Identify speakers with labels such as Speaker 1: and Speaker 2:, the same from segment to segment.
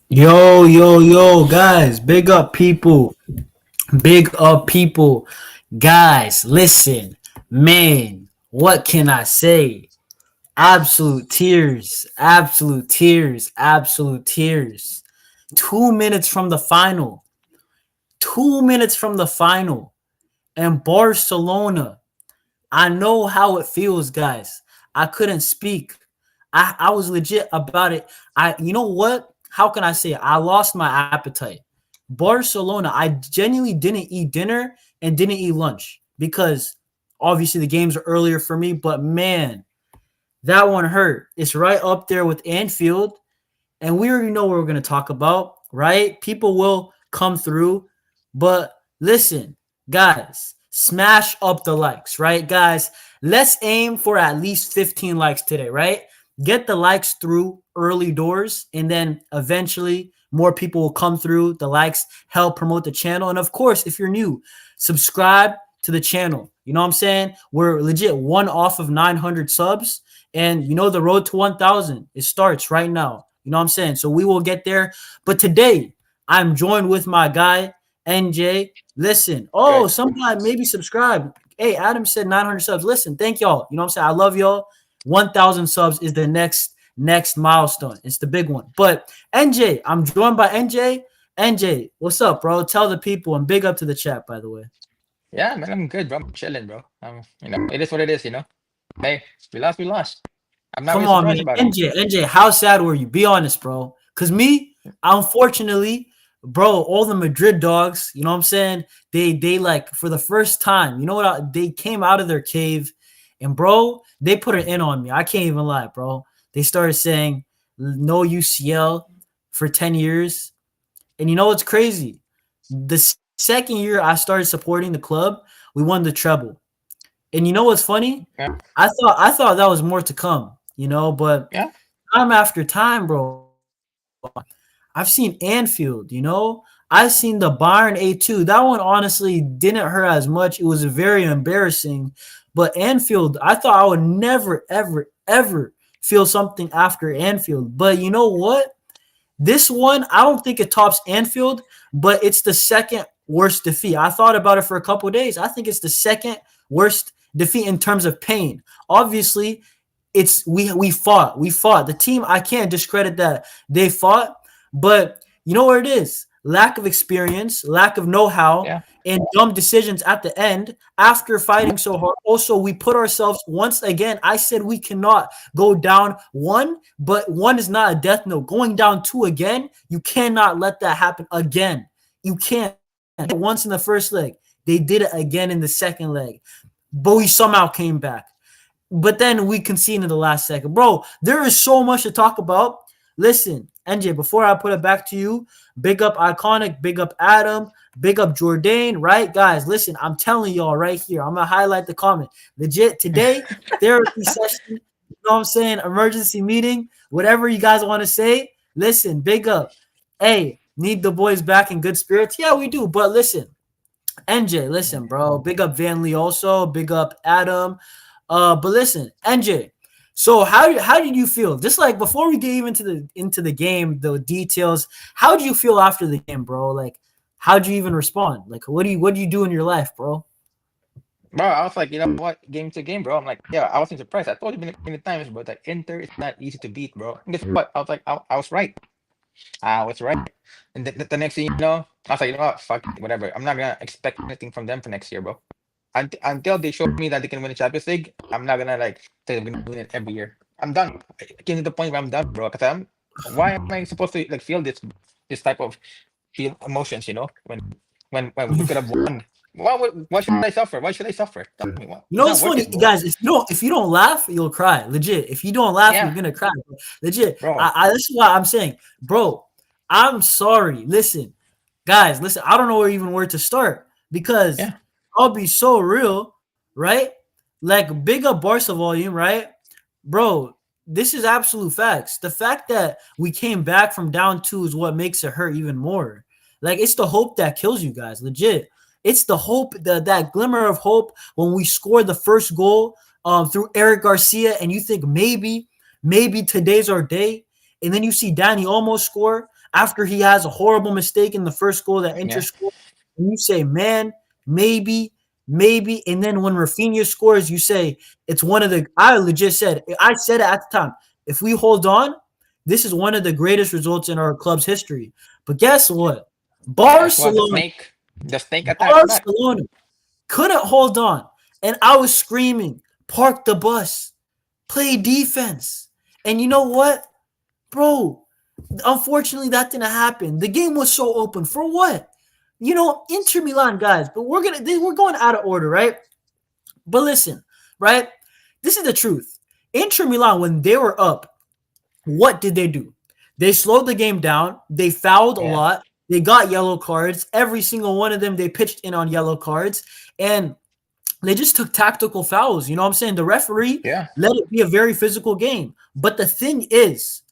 Speaker 1: Yo, guys, big up, people, guys. Listen, man, what can I say? Absolute tears, absolute tears, absolute tears. 2 minutes from the final, 2 minutes from the final, and Barcelona. I know how it feels, guys. I couldn't speak. I was legit about it. You know what? How can I say it? I lost my appetite. Barcelona, I genuinely didn't eat dinner and didn't eat lunch because obviously the games are earlier for me, but man, that one hurt. It's right up there with Anfield, and we already know what we're going to talk about, right? People will come through, but listen, guys, smash up the likes, right? Guys, let's aim for at least 15 likes today, right? Get the likes through early doors, and then eventually more people will come through. The likes help promote the channel. And of course, if you're new, subscribe to the channel. You know what I'm saying? We're legit one off of 900 subs. And you know, the road to 1,000, it starts right now. You know what I'm saying? So we will get there. But today, I'm joined with my guy, NJ. Listen,
Speaker 2: Good.
Speaker 1: somebody maybe subscribe. Hey, Adam said 900 subs. Listen, thank y'all. You know what I'm saying? I love y'all. 1,000 subs is the next milestone. It's the big one. But NJ, I'm joined by NJ. NJ, what's up, bro? Tell the people, and big up to the chat, by the way.
Speaker 2: Yeah, man, I'm good, bro. I'm chilling, bro. It is what it is. Hey, we lost. I'm not
Speaker 1: Come
Speaker 2: really
Speaker 1: on,
Speaker 2: surprised
Speaker 1: man.
Speaker 2: about it.
Speaker 1: NJ, how sad were you? Be honest, bro. Because me, unfortunately, bro, all the Madrid dogs, you know what I'm saying? They like for the first time, you know what? They came out of their cave and, bro, they put it in on me. I can't even lie, bro. They started saying no UCL for 10 years. And you know what's crazy? The second year I started supporting the club, we won the treble. And you know what's funny?
Speaker 2: Yeah,
Speaker 1: I thought that was more to come, but
Speaker 2: yeah,
Speaker 1: time after time, bro, I've seen Anfield, I've seen the Bayern A2. That one honestly didn't hurt as much. It was very embarrassing. But Anfield, I thought I would never, ever, ever feel something after Anfield. But you know what? This one, I don't think it tops Anfield, but it's the second worst defeat. I thought about it for a couple of days. I think it's the second worst defeat in terms of pain. Obviously, it's we fought the team. I can't discredit that they fought, but you know what it is: lack of experience, lack of know-how,
Speaker 2: yeah,
Speaker 1: and dumb decisions at the end after fighting so hard. Also, we put ourselves once again. I said we cannot go down one, but one is not a death note. Going down two again, you cannot let that happen again. You can't. Once in the first leg, they did it again in the second leg, but we somehow came back. But then we conceded in the last second. Bro, there is so much to talk about. Listen, NJ, before I put it back to you, big up Iconic, big up Adam, big up Jordan, right? Guys, listen, I'm telling y'all right here. I'm going to highlight the comment. Legit, today, therapy session, you know what I'm saying? Emergency meeting, whatever you guys want to say. Listen, big up. Hey, need the boys back in good spirits? Yeah, we do. But listen, NJ, listen, bro. Big up Van Lee also. Big up Adam. But listen, NJ. So how did you feel? Just like before we get even into the game, the details. How did you feel after the game, bro? Like, how did you even respond? Like, what do you do in your life, bro?
Speaker 2: bro. I was like, you know what? Game to game, bro. I'm like, yeah, I wasn't surprised. I told you many times, bro, that Inter is not easy to beat, bro. And guess what? I was like, I was right. I was right. And the next thing you know, I was like, you know what? Fuck it, whatever. I'm not gonna expect anything from them for next year, bro. Until they show me that they can win the Champions League, I'm not gonna like say they're gonna win it every year. I'm done. I came to the point where I'm done, bro. Because why am I supposed to like feel this type of feel emotions? When we could have won. Why should I suffer? Why should I suffer? Tell me, what?
Speaker 1: You
Speaker 2: It's
Speaker 1: know
Speaker 2: not
Speaker 1: what's
Speaker 2: worth
Speaker 1: funny,
Speaker 2: it, bro.
Speaker 1: guys? If you don't laugh, you'll cry. Legit. If you don't laugh, you're
Speaker 2: Yeah,
Speaker 1: gonna cry. Legit.
Speaker 2: bro.
Speaker 1: This is why I'm saying, bro. I'm sorry. Listen, guys. Listen. I don't know even where to start because
Speaker 2: Yeah,
Speaker 1: I'll be so real, right? Like big up Barca volume, right, bro? This is absolute facts. The fact that we came back from down two is what makes it hurt even more. Like it's the hope that kills you guys. Legit. It's the hope, that glimmer of hope when we scored the first goal through Eric Garcia, and you think maybe today's our day, and then you see Danny almost score. after he has a horrible mistake in the first goal that Inter
Speaker 2: Yeah.
Speaker 1: scored, and you say, man, maybe, maybe. And then when Raphinha scores, you say, it's one of the, I said it at the time, if we hold on, this is one of the greatest results in our club's history. But guess what?
Speaker 2: Guess what?
Speaker 1: Barcelona,
Speaker 2: The snake attack back.
Speaker 1: Barcelona couldn't hold on. And I was screaming, park the bus, play defense. And you know what? Bro, unfortunately, that didn't happen. The game was so open. For what? Inter Milan, guys, but we're going out of order, right? But listen, right? This is the truth. Inter Milan, when they were up, what did they do? They slowed the game down. They fouled a
Speaker 2: Yeah.
Speaker 1: lot. They got yellow cards. Every single one of them, they pitched in on yellow cards. And they just took tactical fouls. You know what I'm saying? The referee
Speaker 2: Yeah.
Speaker 1: let it be a very physical game. But the thing is,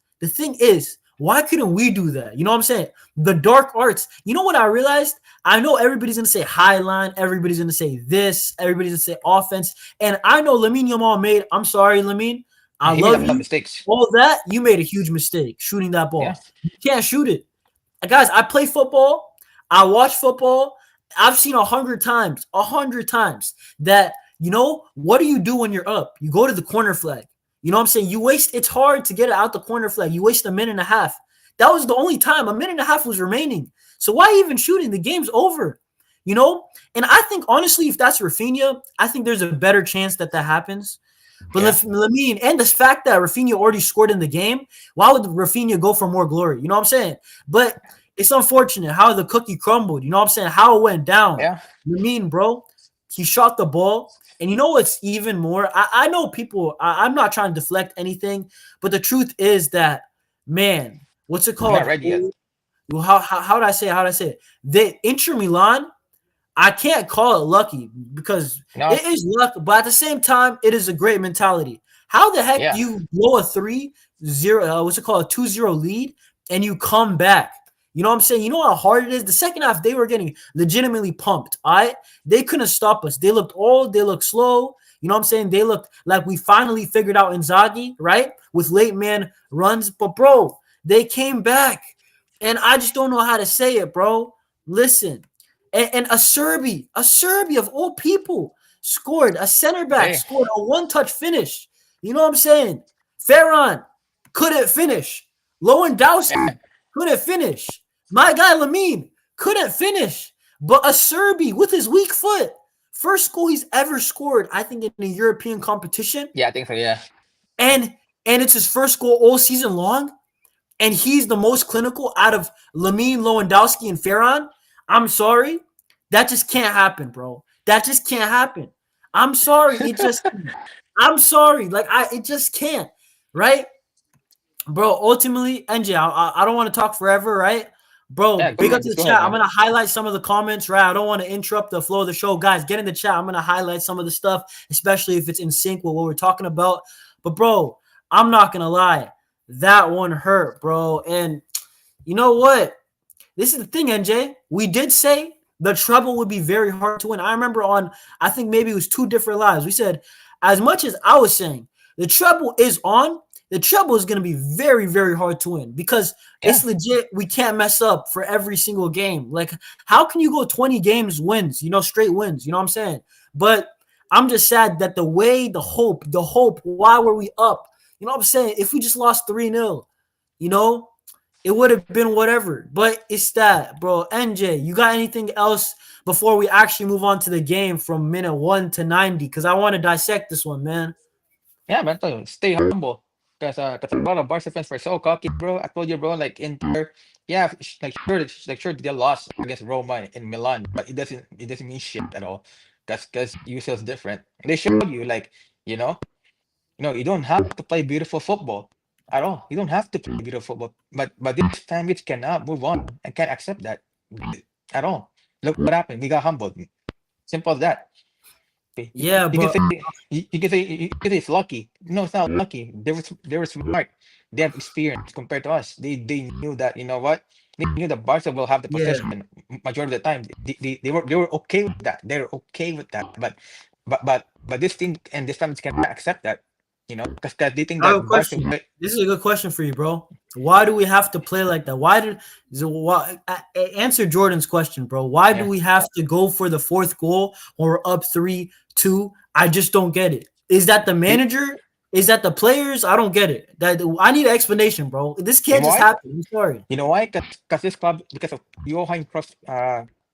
Speaker 1: why couldn't we do that? You know what I'm saying? The dark arts. You know what I realized? I know everybody's going to say high line. Everybody's going to say this. Everybody's going to say offense. And I know Lamine Yamal I'm sorry, Lamine. I
Speaker 2: He made a
Speaker 1: love
Speaker 2: lot of
Speaker 1: you.
Speaker 2: mistakes.
Speaker 1: All that, you made a huge mistake shooting that ball.
Speaker 2: Yeah.
Speaker 1: You can't shoot it. Guys, I play football. I watch football. I've seen 100 times that, what do you do when you're up? You go to the corner flag. You know what I'm saying? It's hard to get it out the corner flag. You waste a minute and a half. That was the only time. A minute and a half was remaining. So why even shooting? The game's over. And I think, honestly, if that's Raphinha, I think there's a better chance that happens. But Lamine, and the fact that Raphinha already scored in the game, why would Raphinha go for more glory? You know what I'm saying? But it's unfortunate how the cookie crumbled. You know what I'm saying? How it went down.
Speaker 2: Yeah.
Speaker 1: Lamine, bro, he shot the ball. And you know what's even more? I know people, I'm not trying to deflect anything, but the truth is that, man, what's it called?
Speaker 2: Not ready yet.
Speaker 1: How did I say it? How did I say it? The Inter Milan, I can't call it lucky because it is luck, but at the same time, it is a great mentality. How the heck do you blow a 3-0, what's it called, a 2-0 lead, and you come back? You know what I'm saying? You know how hard it is? The second half, they were getting legitimately pumped, all right? They couldn't stop us. They looked slow. You know what I'm saying? They looked like we finally figured out Inzaghi, right? With late man runs. But, bro, they came back, and I just don't know how to say it, bro. Listen. And Acerbi of all people, scored. A center back scored a one-touch finish. You know what I'm saying? Ferran couldn't finish. Lewandowski couldn't finish. My guy Lamine couldn't finish. But Acerbi, with his weak foot, first goal he's ever scored, I think, in a European competition.
Speaker 2: Yeah, I think so, yeah.
Speaker 1: And it's his first goal all season long. And he's the most clinical out of Lamine, Lewandowski, and Ferran. I'm sorry. That just can't happen, bro. That just can't happen. I'm sorry. I'm sorry. It just can't, right? Bro, ultimately, NJ, I don't want to talk forever, right? Bro, big up to the chat. I'm going to highlight some of the comments, right? I don't want to interrupt the flow of the show. Guys, get in the chat. I'm going to highlight some of the stuff, especially if it's in sync with what we're talking about. But, bro, I'm not going to lie. That one hurt, bro. And you know what? This is the thing, NJ. We did say the treble would be very hard to win. I remember I think maybe it was 2 different lives. We said, as much as I was saying, the treble is on, the treble is going to be very, very hard to win because it's legit. We can't mess up for every single game. Like, how can you go 20 games wins, straight wins? You know what I'm saying? But I'm just sad that the hope, why were we up? You know what I'm saying? If we just lost 3-0, it would have been whatever. But it's that, bro. NJ, you got anything else before we actually move on to the game from minute 1 to 90? Because I want to dissect this one, man.
Speaker 2: Yeah, man, stay humble. Because a lot of Barca fans were so cocky, bro. I told you, bro, like Inter, sure they lost against Roma in Milan, but it doesn't mean shit at all. Because UCL is different. They showed you, like, you know, you don't have to play beautiful football at all. You don't have to play beautiful football. But this fan which cannot move on and can't accept that at all. Look what happened. We got humbled. Simple as that. Okay.
Speaker 1: Yeah,
Speaker 2: You can
Speaker 1: but
Speaker 2: say you can say it's lucky. No, it's not lucky. They were smart. They have experience compared to us. They knew that, you know what? They knew that Barca will have the
Speaker 1: yeah,
Speaker 2: possession majority of the time. They were okay with that. They're okay with that. But this team and this fans cannot accept that. Because they think
Speaker 1: I have a
Speaker 2: that Barca
Speaker 1: question. This is a good question for you, bro. Why do we have to play like that? Answer Jordan's question, bro? Why do
Speaker 2: Yeah.
Speaker 1: we have to go for the fourth goal when we're up 3-2? I just don't get it. Is that the
Speaker 2: You,
Speaker 1: manager? Is that the players? I don't get it. That I need an explanation, bro. This
Speaker 2: you
Speaker 1: can't
Speaker 2: know
Speaker 1: just
Speaker 2: why?
Speaker 1: happen. I'm sorry.
Speaker 2: You know why? Because this club, because of Johan Cruyff's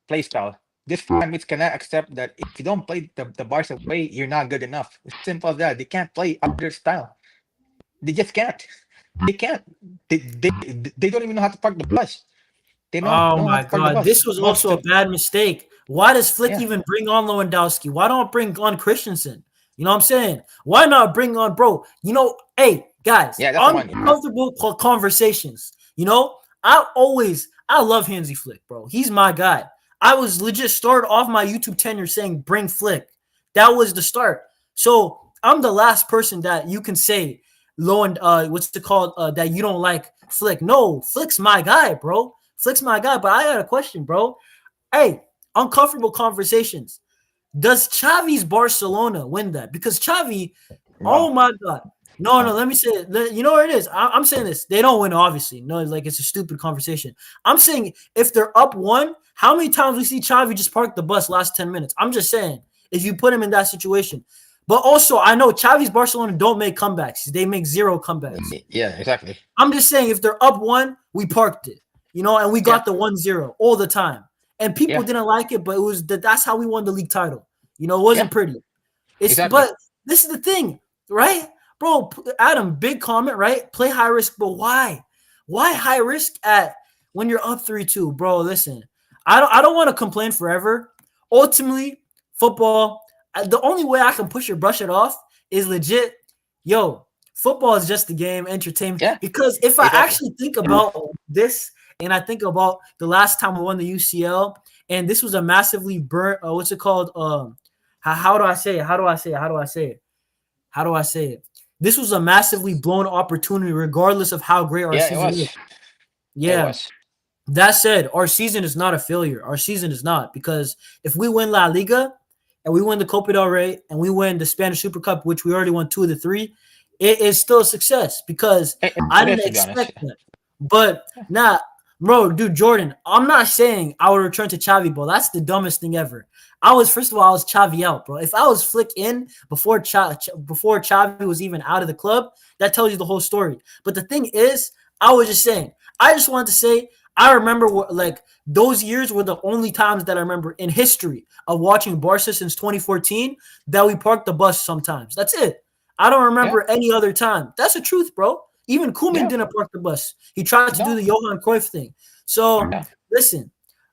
Speaker 2: play style, this fan base cannot accept that if you don't play the Barca way, you're not good enough. It's simple as that. They can't play other style. They just can't. They can't. They don't even know how to park the bus. They don't
Speaker 1: Oh
Speaker 2: know how
Speaker 1: my
Speaker 2: to park the
Speaker 1: God,
Speaker 2: bus.
Speaker 1: this was
Speaker 2: Most
Speaker 1: also a
Speaker 2: of
Speaker 1: bad mistake. Why does Flick
Speaker 2: yeah,
Speaker 1: even bring on Lewandowski? Why don't bring on Christensen? You know what I'm saying? Why not bring on, bro? Hey guys,
Speaker 2: yeah, that's the one. Yeah,
Speaker 1: uncomfortable conversations. I love Hansi Flick, bro. He's my guy. I was legit started off my YouTube tenure saying bring Flick. That was the start. So I'm the last person that you can say what's it called? That you don't like Flick. No, Flick's my guy, bro. Flick's my guy, but I got a question, bro. Hey, uncomfortable conversations. Does Xavi's Barcelona win that? Because Xavi,
Speaker 2: wrong.
Speaker 1: oh my God. No,
Speaker 2: Wrong.
Speaker 1: let me say it. You know what it is? I'm saying this. They don't win, obviously. No, it's a stupid conversation. I'm saying if they're up one, how many times we see Xavi just park the bus last 10 minutes? I'm just saying, if you put him in that situation. But also, I know Xavi's Barcelona don't make comebacks. They make zero comebacks.
Speaker 2: Yeah, exactly.
Speaker 1: I'm just saying, if they're up one, we parked it, and we
Speaker 2: Yeah,
Speaker 1: got the 1-0 all the time. And people
Speaker 2: yeah,
Speaker 1: didn't like it, but that's how we won the league title. It
Speaker 2: yeah,
Speaker 1: wasn't pretty.
Speaker 2: exactly.
Speaker 1: But this is the thing, right, bro? Adam, big comment, right? Play high risk, but why? Why high risk at when you're up 3-2, bro? Listen, I don't want to complain forever. Ultimately, football. The only way I can brush it off is legit. Yo, football is just a game, entertainment.
Speaker 2: Yeah,
Speaker 1: Because if I
Speaker 2: exactly.
Speaker 1: actually think about this, and I think about the last time we won the UCL, and this was a massively burnt. What's it called? How do I say it? How do I say it? How do I say it? How do I say it? This was a massively blown opportunity, regardless of how great our
Speaker 2: Yeah, it
Speaker 1: season is.
Speaker 2: was. It
Speaker 1: Yeah.
Speaker 2: was.
Speaker 1: That said, our season is not a failure. Our season is not, because if we win La Liga and we win the Copa del Rey and we win the Spanish Super Cup, which we already won 2 of the 3, it is still a success because I
Speaker 2: It is,
Speaker 1: didn't
Speaker 2: to be honest.
Speaker 1: expect that. But nah, bro, dude, Jordan, I'm not saying I would return to Xavi, bro. That's the dumbest thing ever. First of all, I was Xavi out, bro. If I was Flick in before Xavi was even out of the club, that tells you the whole story. But the thing is, I was just saying, I just wanted to say, I remember like those years were the only times that I remember in history of watching Barca since 2014 that we parked the bus sometimes. That's it. I don't
Speaker 2: Yeah,
Speaker 1: remember any other time. That's the truth, bro. Even Koeman
Speaker 2: yeah,
Speaker 1: didn't park the bus. He tried to do
Speaker 2: no,
Speaker 1: the Johan Cruyff thing. So
Speaker 2: yeah,
Speaker 1: listen,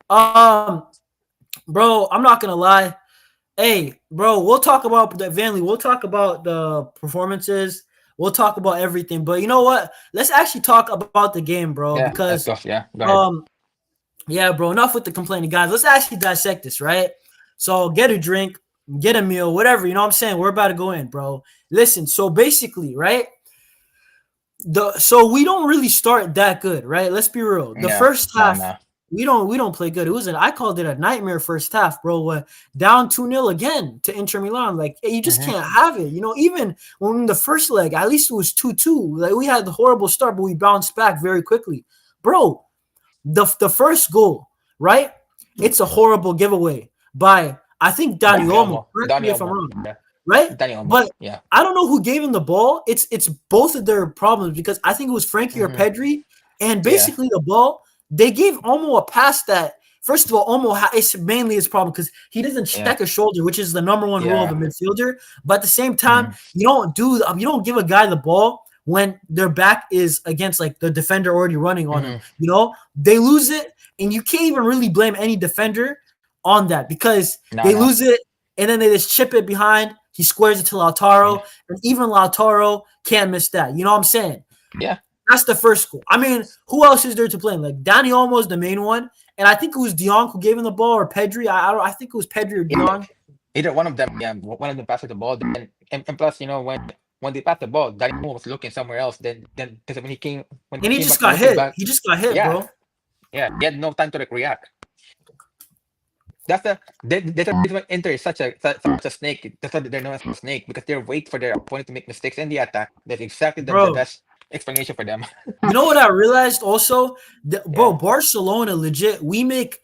Speaker 1: bro, I'm not gonna lie. Hey, bro, we'll talk about the Vanley. We'll talk about the performances. We'll talk about everything. But you know what? Let's actually talk about the game, bro.
Speaker 2: yeah. Let's
Speaker 1: Because
Speaker 2: go. Yeah, go ahead.
Speaker 1: um, yeah, bro. Enough with the complaining, guys. Let's actually dissect this, right? So get a drink, get a meal, whatever. You know what I'm saying? We're about to go in, bro. Listen. So basically, right? So we don't really start that good, right? Let's be real. The
Speaker 2: No,
Speaker 1: first
Speaker 2: no,
Speaker 1: half,
Speaker 2: no.
Speaker 1: we don't play good. I called it a nightmare first half, bro. Down 2-0 again to Inter Milan. Like, you just
Speaker 2: Mm-hmm.
Speaker 1: can't have it. Even when the first leg, at least it was 2-2. Like, we had the horrible start, but we bounced back very quickly. Bro, the first goal, right? It's a horrible giveaway by, I think, Dani
Speaker 2: Dani
Speaker 1: Olmo.
Speaker 2: Olmo.
Speaker 1: Correct
Speaker 2: Dani
Speaker 1: me if I'm
Speaker 2: Olmo.
Speaker 1: wrong,
Speaker 2: Yeah.
Speaker 1: right?
Speaker 2: Dani Olmo.
Speaker 1: But
Speaker 2: Yeah.
Speaker 1: I don't know who gave him the ball. It's both of their problems, because I think it was Frankie or
Speaker 2: Mm-hmm.
Speaker 1: Pedri, and
Speaker 2: Yeah.
Speaker 1: basically the ball, they gave Olmo a pass that, first of all, Olmo it's mainly his problem because he doesn't
Speaker 2: Yeah.
Speaker 1: check a shoulder, which is the number one rule of a
Speaker 2: Yeah.
Speaker 1: midfielder. But at the same time,
Speaker 2: Mm-hmm.
Speaker 1: you don't give a guy the ball when their back is against like the defender already running on him.
Speaker 2: Mm-hmm.
Speaker 1: They lose it, and you can't even really blame any defender on that, because
Speaker 2: No,
Speaker 1: they
Speaker 2: no.
Speaker 1: lose it and then they just chip it behind. He squares it to Lautaro,
Speaker 2: Yeah.
Speaker 1: and even Lautaro can't miss that. You know what I'm saying?
Speaker 2: Yeah.
Speaker 1: That's the first goal. I mean, who else is there to blame? Like, Dani Olmo is the main one, and I think it was De Jong who gave him the ball, or Pedri. I think it was Pedri or De
Speaker 2: Either,
Speaker 1: Jong.
Speaker 2: either one of them. Yeah. One of them passed the ball. Then and plus, when they passed the ball, Dani Olmo was looking somewhere else. Then because when
Speaker 1: And
Speaker 2: he
Speaker 1: he
Speaker 2: came
Speaker 1: just
Speaker 2: back
Speaker 1: got
Speaker 2: looking
Speaker 1: hit.
Speaker 2: back.
Speaker 1: He just got hit,
Speaker 2: Yeah.
Speaker 1: bro.
Speaker 2: Yeah. He had no time to react. That's the reason why Inter is such a snake. That's why they're known as a snake, because they wait for their opponent to make mistakes in the attack. That's exactly the
Speaker 1: Bro,
Speaker 2: best. explanation for them.
Speaker 1: You know what I realized also? Bro,
Speaker 2: Yeah,
Speaker 1: Barcelona legit, we make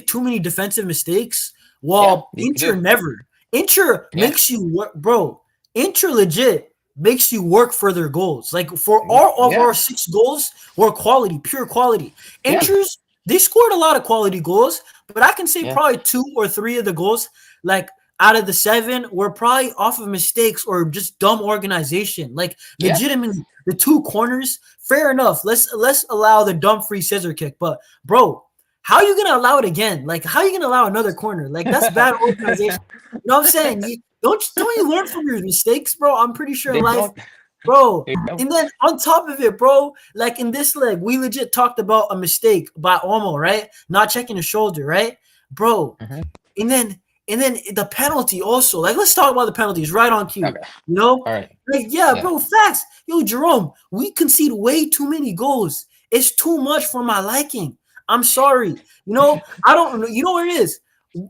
Speaker 1: too many defensive mistakes
Speaker 2: yeah,
Speaker 1: while
Speaker 2: they do.
Speaker 1: Inter never. Inter
Speaker 2: Yeah,
Speaker 1: makes you work, bro. Inter legit makes you work for their goals. Like for
Speaker 2: yeah,
Speaker 1: all of
Speaker 2: yeah,
Speaker 1: our 6 goals were quality, pure quality.
Speaker 2: yeah,
Speaker 1: Inter's they scored a lot of quality goals, but I can say
Speaker 2: yeah,
Speaker 1: probably 2 or 3 of the goals, like out of the 7, were probably off of mistakes or just dumb organization. Like
Speaker 2: yeah.
Speaker 1: legitimately, the 2 corners, fair enough. Let's allow the Dumfries scissor kick, but bro, how are you gonna allow it again? Like, how are you gonna allow another corner? Like, that's bad organization. You know what I'm saying? Don't you learn from your mistakes, bro? I'm pretty sure in
Speaker 2: They
Speaker 1: life,
Speaker 2: don't.
Speaker 1: bro.
Speaker 2: They don't.
Speaker 1: And then on top of it, bro, like in this leg, we legit talked about a mistake by Olmo, right? Not checking the shoulder, right, bro?
Speaker 2: Mhm.
Speaker 1: And then the penalty also. Like, let's talk about the penalties right on cue.
Speaker 2: Okay.
Speaker 1: You know,
Speaker 2: All right.
Speaker 1: like yeah,
Speaker 2: Yeah.
Speaker 1: bro, facts. Yo, Jerome, we concede way too many goals. It's too much for my liking. I'm sorry. I don't know. You know what it is?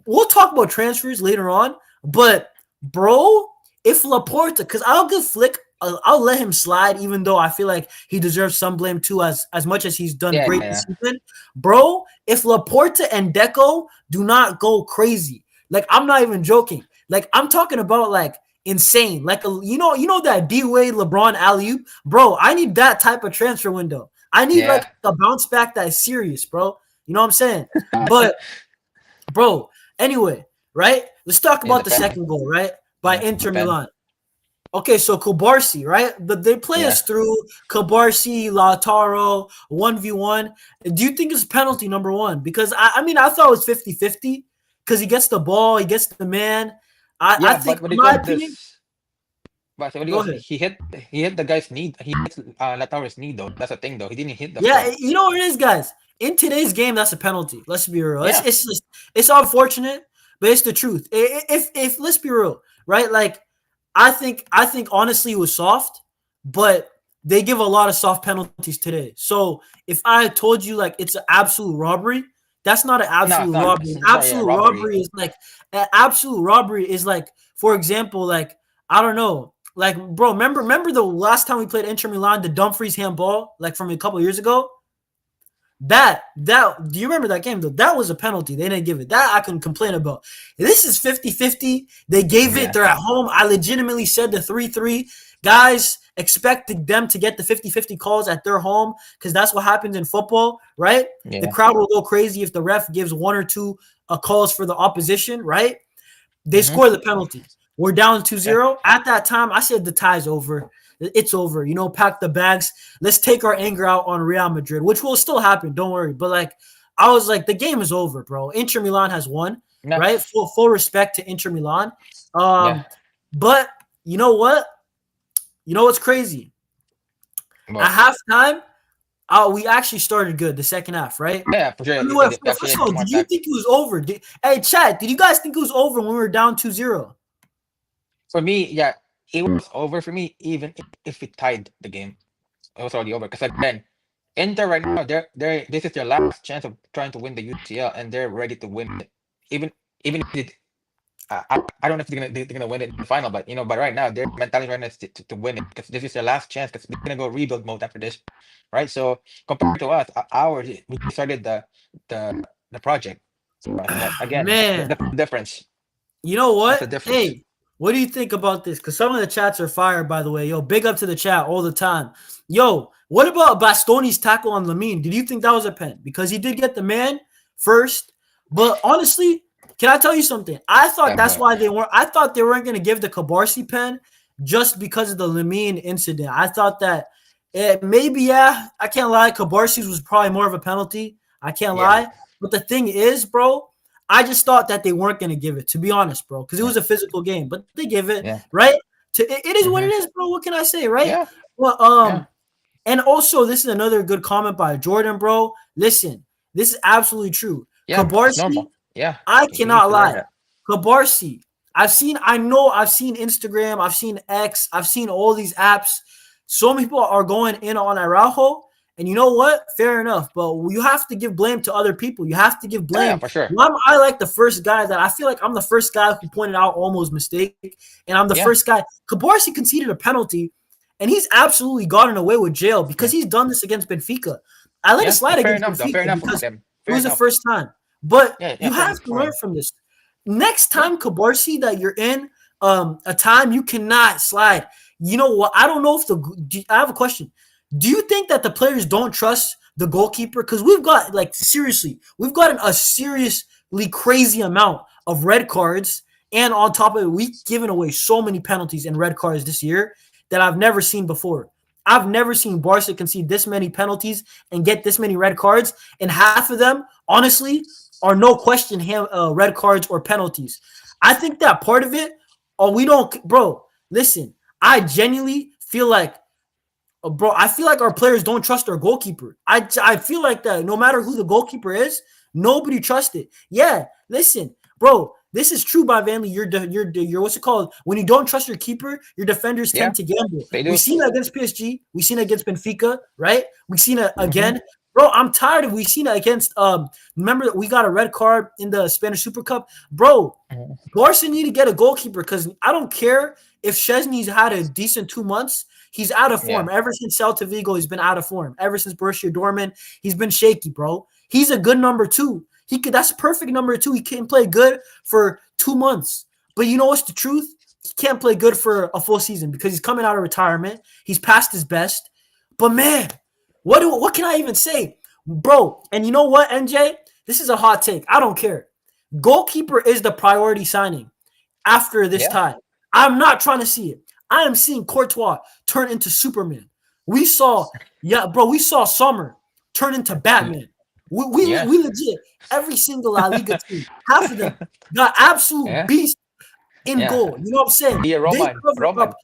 Speaker 1: We'll talk about transfers later on, but bro, if Laporta, because I'll give Flick, I'll let him slide, even though I feel like he deserves some blame too, as much as he's done
Speaker 2: Yeah.
Speaker 1: great
Speaker 2: Yeah.
Speaker 1: this season. Bro, if Laporta and Deco do not go crazy, like I'm not even joking. Like I'm talking about like insane. Like that D Wade LeBron alley oop, bro. I need that type of transfer window. I need
Speaker 2: Yeah.
Speaker 1: like a bounce back that is serious, bro. You know what I'm saying? But bro, anyway, right? Let's talk
Speaker 2: In
Speaker 1: about
Speaker 2: the
Speaker 1: the
Speaker 2: pen.
Speaker 1: second goal, right? By
Speaker 2: Yeah.
Speaker 1: Inter
Speaker 2: Pen.
Speaker 1: Milan. Okay, so Kubarsi, right? They play
Speaker 2: Yeah.
Speaker 1: us through Kubarsi, Lautaro, 1v1. Do you think it's penalty number one? Because I mean, I thought it was 50-50 because he gets the ball, he gets the man. I
Speaker 2: Yeah.
Speaker 1: think,
Speaker 2: But what do
Speaker 1: in
Speaker 2: you call
Speaker 1: my opinion,
Speaker 2: this? But what do you
Speaker 1: go
Speaker 2: call this?
Speaker 1: ahead.
Speaker 2: He hit the guy's knee. He hit Lataro's knee though. That's the thing though. He didn't hit the
Speaker 1: Yeah,
Speaker 2: floor.
Speaker 1: you know what it is, guys. In today's game, that's a penalty. Let's be real. It's
Speaker 2: Yeah.
Speaker 1: it's just it's unfortunate, but it's the truth. If let's be real, right? Like I think honestly it was soft, but they give a lot of soft penalties today. So if I told you like it's an absolute robbery, that's not an
Speaker 2: No, it's
Speaker 1: absolute
Speaker 2: not.
Speaker 1: robbery. An
Speaker 2: It's not a
Speaker 1: absolute
Speaker 2: robbery.
Speaker 1: robbery is like an absolute robbery is like, for example, like I don't know, like bro, remember the last time we played Inter Milan, the Dumfries handball, like from a couple years ago? That do you remember that game though? That was a penalty. They didn't give it. That I can complain about. This is 50-50. They gave it.
Speaker 2: Yeah.
Speaker 1: They're at home. I legitimately said the 3-3. Guys expected them to get the 50-50 calls at their home because that's what happens in football, right? The
Speaker 2: Yeah.
Speaker 1: crowd will go crazy if the ref gives 1 or 2 calls for the opposition, right? They
Speaker 2: Mm-hmm.
Speaker 1: score the penalty. We're down
Speaker 2: Yeah.
Speaker 1: 2-0. At that time, I said the tie's over. It's over. Pack the bags. Let's take our anger out on Real Madrid, which will still happen. Don't worry. But like, I was like, the game is over, bro. Inter Milan has won,
Speaker 2: Yeah.
Speaker 1: right? Full respect to Inter Milan.
Speaker 2: Yeah.
Speaker 1: But you know what? You know what's crazy?
Speaker 2: But
Speaker 1: At halftime, we actually started good the second half, right?
Speaker 2: yeah, for sure.
Speaker 1: I mean, what,
Speaker 2: Actually
Speaker 1: first of
Speaker 2: had
Speaker 1: all,
Speaker 2: more
Speaker 1: did you
Speaker 2: attack.
Speaker 1: think it was over? Hey, Chad, did you guys think it was over when we were down 2-0?
Speaker 2: For me, yeah, it was over for me. Even if it tied the game, it was already over. Because again, Inter right now, this is their last chance of trying to win the UCL, and they're ready to win it. Even if it, I don't know if they're gonna win it in the final, but but right now their mentality right now is to win it because this is their last chance because they're gonna go rebuild mode after this, right? So compared to us, ours we started the the project. But again,
Speaker 1: Man,
Speaker 2: that's the difference.
Speaker 1: you know
Speaker 2: That's the
Speaker 1: what?
Speaker 2: difference.
Speaker 1: Hey, what do you think about this? Because some of the chats are fire, by the way. Yo, big up to the chat all the time. Yo, what about Bastoni's tackle on Lamine? Did you think that was a pen? Because he did get the man first. But honestly, can I tell you something? I thought
Speaker 2: Yeah,
Speaker 1: that's
Speaker 2: but
Speaker 1: why they weren't. I thought they weren't going to give the Kabarsi pen just because of the Lamine incident. I thought that maybe, yeah, I can't lie. Kabarsi's was probably more of a penalty. I can't
Speaker 2: yeah,
Speaker 1: lie. But the thing is, bro, I just thought that they weren't going to give it, to be honest, bro, because it
Speaker 2: yeah,
Speaker 1: was a physical game. But they give it,
Speaker 2: yeah,
Speaker 1: right? It is what it
Speaker 2: hmm,
Speaker 1: is, bro. What can I say, right?
Speaker 2: yeah,
Speaker 1: Well,
Speaker 2: yeah,
Speaker 1: and also this is another good comment by Jordan, bro. Listen, this is absolutely true.
Speaker 2: yeah. It's
Speaker 1: Kabarsi,
Speaker 2: normal. Yeah,
Speaker 1: I
Speaker 2: he needs
Speaker 1: cannot
Speaker 2: to learn
Speaker 1: lie.
Speaker 2: that.
Speaker 1: Kabarsi, I've seen Instagram, I've seen X, I've seen all these apps. So many people are going in on Araujo. And you know what? Fair enough. But you have to give blame to other people. You have to give
Speaker 2: Yeah, yeah,
Speaker 1: blame.
Speaker 2: for sure.
Speaker 1: I like the first guy that I feel like I'm the first guy who pointed out Olmo's mistake. And I'm the
Speaker 2: Yeah,
Speaker 1: first guy. Kabarsi conceded a penalty. and he's absolutely gotten away with jail because
Speaker 2: Yeah.
Speaker 1: he's done this against Benfica. I let it
Speaker 2: Yeah.
Speaker 1: slide
Speaker 2: Fair
Speaker 1: against
Speaker 2: enough, though. Fair
Speaker 1: Benfica
Speaker 2: enough of
Speaker 1: because
Speaker 2: them.
Speaker 1: it
Speaker 2: Fair
Speaker 1: was the
Speaker 2: enough.
Speaker 1: first time. But
Speaker 2: Yeah. Yeah.
Speaker 1: you
Speaker 2: Fair
Speaker 1: have
Speaker 2: enough
Speaker 1: to
Speaker 2: for
Speaker 1: learn
Speaker 2: him.
Speaker 1: from this. Next
Speaker 2: Yeah.
Speaker 1: time, Kabarsi, that you're in a time you cannot slide. You know what? I don't know if I have a question. Do you think that the players don't trust the goalkeeper? Because we've got seriously, we've gotten a seriously crazy amount of red cards, and on top of it, we've given away so many penalties and red cards this year that I've never seen before. I've never seen Barca concede this many penalties and get this many red cards, and half of them, honestly, are no question red cards or penalties. I think that part of it, we don't, bro. Listen, I genuinely feel like, bro, I feel like our players don't trust our goalkeeper. I feel like that no matter who the goalkeeper is, nobody trusts it. Yeah, listen, bro, this is true by Vanley. You're what's it called? When you don't trust your keeper, your defenders
Speaker 2: Yeah.
Speaker 1: tend to gamble.
Speaker 2: They
Speaker 1: We've
Speaker 2: do.
Speaker 1: seen it against PSG. We've seen it against Benfica, right? We've seen it
Speaker 2: Mm-hmm.
Speaker 1: again. Bro, I'm tired of we've seen it against remember we got a red card in the Spanish Super Cup. Bro, Barca need to get a goalkeeper because I don't care if Szczesny's had a decent 2 months. He's out of
Speaker 2: Yeah.
Speaker 1: form. Ever since Celta Vigo, he's been out of form. Ever since Borussia Dortmund, he's been shaky, bro. He's a good number two. That's perfect number two. He can play good for 2 months. But you know what's the truth? He can't play good for a full season because he's coming out of retirement. He's past his best. But man, what can I even say? Bro, and you know what, NJ? This is a hot take. I don't care. Goalkeeper is the priority signing after this
Speaker 2: Yeah.
Speaker 1: time. I'm not trying to see it. I am seeing Courtois turn into Superman. We saw Sommer turn into Batman.
Speaker 2: Yeah.
Speaker 1: We legit, every single La Liga team, half of them got absolute
Speaker 2: Yeah.
Speaker 1: beast in
Speaker 2: Yeah.
Speaker 1: goal. You know what I'm saying?
Speaker 2: Be a
Speaker 1: They
Speaker 2: Roman.
Speaker 1: cover up.
Speaker 2: Roman.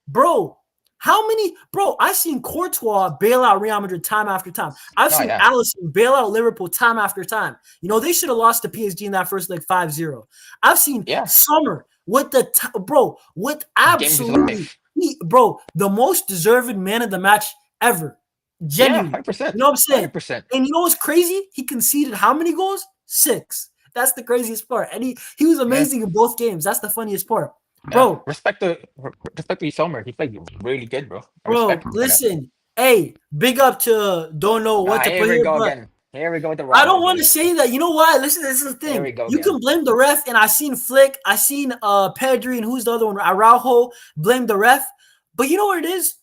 Speaker 1: Bro, how many? Bro, I seen Courtois bail out Real Madrid time after time. I've
Speaker 2: Oh
Speaker 1: seen
Speaker 2: yeah.
Speaker 1: Alisson bail out Liverpool time after time. You know, they should have lost to PSG in that first leg 5-0. I've seen
Speaker 2: Yeah.
Speaker 1: Sommer with with
Speaker 2: Game of his
Speaker 1: absolutely,
Speaker 2: life.
Speaker 1: the most deserved man of the match ever.
Speaker 2: Yeah.
Speaker 1: Genuinely.
Speaker 2: 100%.
Speaker 1: You know what I'm saying?
Speaker 2: 100%.
Speaker 1: And you know what's crazy? He conceded how many goals? 6. That's the craziest part. And he was
Speaker 2: Yeah.
Speaker 1: amazing in both games. That's the funniest part.
Speaker 2: Yeah.
Speaker 1: Bro,
Speaker 2: Respect to Sommer. He played really good, bro. I
Speaker 1: Bro,
Speaker 2: respect him for that.
Speaker 1: listen. Hey, big up to don't know what to
Speaker 2: Here
Speaker 1: play
Speaker 2: we
Speaker 1: here,
Speaker 2: go
Speaker 1: but
Speaker 2: again. Here we go with the
Speaker 1: I don't want
Speaker 2: rivalry.
Speaker 1: to say that. You know why? Listen, this is the
Speaker 2: Here
Speaker 1: thing.
Speaker 2: we go
Speaker 1: You
Speaker 2: again.
Speaker 1: can blame the ref, and I seen Flick, I seen Pedri, and who's the other one? Araujo blame the ref. But you know what it is?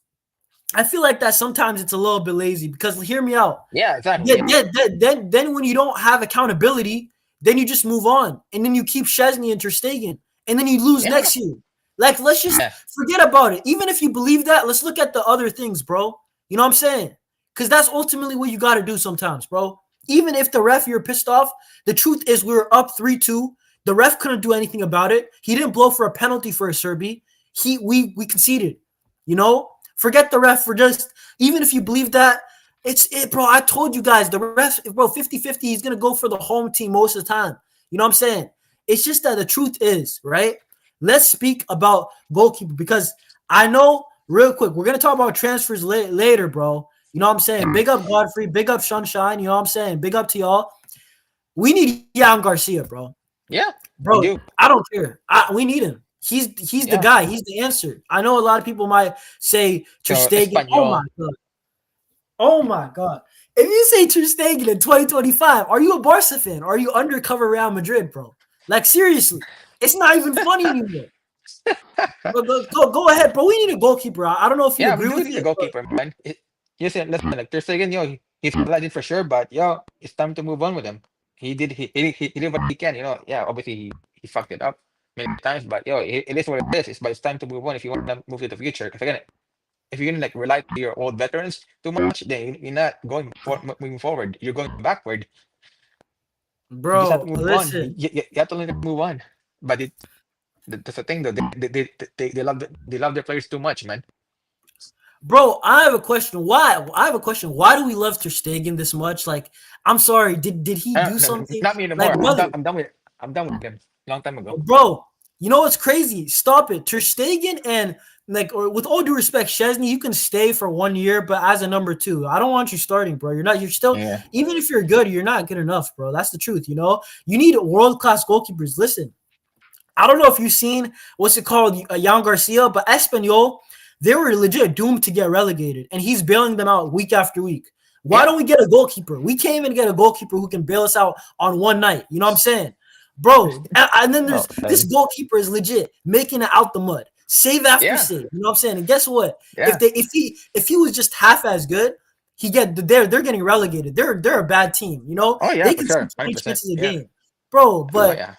Speaker 1: I feel like that sometimes it's a little bit lazy because hear me out.
Speaker 2: Yeah, exactly. Yeah.
Speaker 1: Then when you don't have accountability, then you just move on, and then you keep Szczesny and Ter Stegen, and then you lose
Speaker 2: Yeah.
Speaker 1: next year. Like, let's just
Speaker 2: Yeah.
Speaker 1: forget about it. Even if you believe that, let's look at the other things, bro. You know what I'm saying? Because that's ultimately what you got to do sometimes, bro. Even if the ref you're pissed off, the truth is we were up 3-2. The ref couldn't do anything about it. He didn't blow for a penalty for Acerbi. We conceded. You know, forget the ref for just even if you believe that. It's it, bro. I told you guys the ref, bro, 50-50, he's gonna go for the home team most of the time. You know what I'm saying? It's just that the truth is, right? Let's speak about goalkeeper because I know real quick, we're gonna talk about transfers later, bro. You know what I'm saying? Big up Godfrey, big up Sunshine, you know what I'm saying? Big up to y'all. We need Jan Garcia, bro.
Speaker 2: Yeah. We
Speaker 1: Bro,
Speaker 2: do.
Speaker 1: I don't care. We need him. He's the
Speaker 2: Yeah.
Speaker 1: guy. He's the answer. I know a lot of people might say Ter
Speaker 2: So
Speaker 1: Stegen. Oh my
Speaker 2: Espanol.
Speaker 1: god. Oh my god. If you say Ter Stegen in 2025, are you a Barca fan? Or are you undercover Real Madrid, bro? Like seriously, it's not even funny anymore. But go ahead, bro. We need a goalkeeper. I don't know if you
Speaker 2: Yeah, we
Speaker 1: agree
Speaker 2: do
Speaker 1: with
Speaker 2: need a
Speaker 1: it, but
Speaker 2: goalkeeper, man. Listen, like Ter Stegen, he's a legend for sure, but it's time to move on with him. He did what he can, Yeah, obviously he fucked it up many times, but it is what it is. But it's time to move on if you want to move to the future. Because again, if you're gonna like rely to your old veterans too much, then you're not moving forward. You're going backward. You just have to
Speaker 1: bro,
Speaker 2: move on.
Speaker 1: listen.
Speaker 2: You have to learn to move on. But that's the thing though. They love their players too much, man.
Speaker 1: Bro, I have a question. Why? I have a question. Why do we love Ter Stegen this much? Like, I'm sorry. Did he do
Speaker 2: No,
Speaker 1: something?
Speaker 2: not me anymore.
Speaker 1: Like, brother,
Speaker 2: I'm done with him. Long time ago.
Speaker 1: bro, you know what's crazy? Stop it. Ter Stegen and or with all due respect, Szczesny, you can stay for 1 year, but as a number two, I don't want you starting, bro. You're still,
Speaker 2: Yeah.
Speaker 1: even if you're good, you're not good enough, bro. That's the truth, you know? You need world-class goalkeepers. Listen, I don't know if you've seen what's it called, Jan Garcia, but Espanyol, they were legit doomed to get relegated, and he's bailing them out week after week. Why
Speaker 2: Yeah.
Speaker 1: don't we get a goalkeeper? We can't even get a goalkeeper who can bail us out on one night. You know what I'm saying? Bro, and then there's
Speaker 2: Oh,
Speaker 1: this goalkeeper is legit making it out the mud. Save after
Speaker 2: yeah.
Speaker 1: save. You know what I'm saying? And guess what?
Speaker 2: Yeah.
Speaker 1: If he was just half as good, they're getting relegated. They're a bad team. You know?
Speaker 2: Oh yeah,
Speaker 1: They
Speaker 2: for
Speaker 1: can see
Speaker 2: sure.
Speaker 1: 20
Speaker 2: 100%.
Speaker 1: chances a
Speaker 2: Yeah.
Speaker 1: game. Bro,
Speaker 2: True.
Speaker 1: but
Speaker 2: Yeah.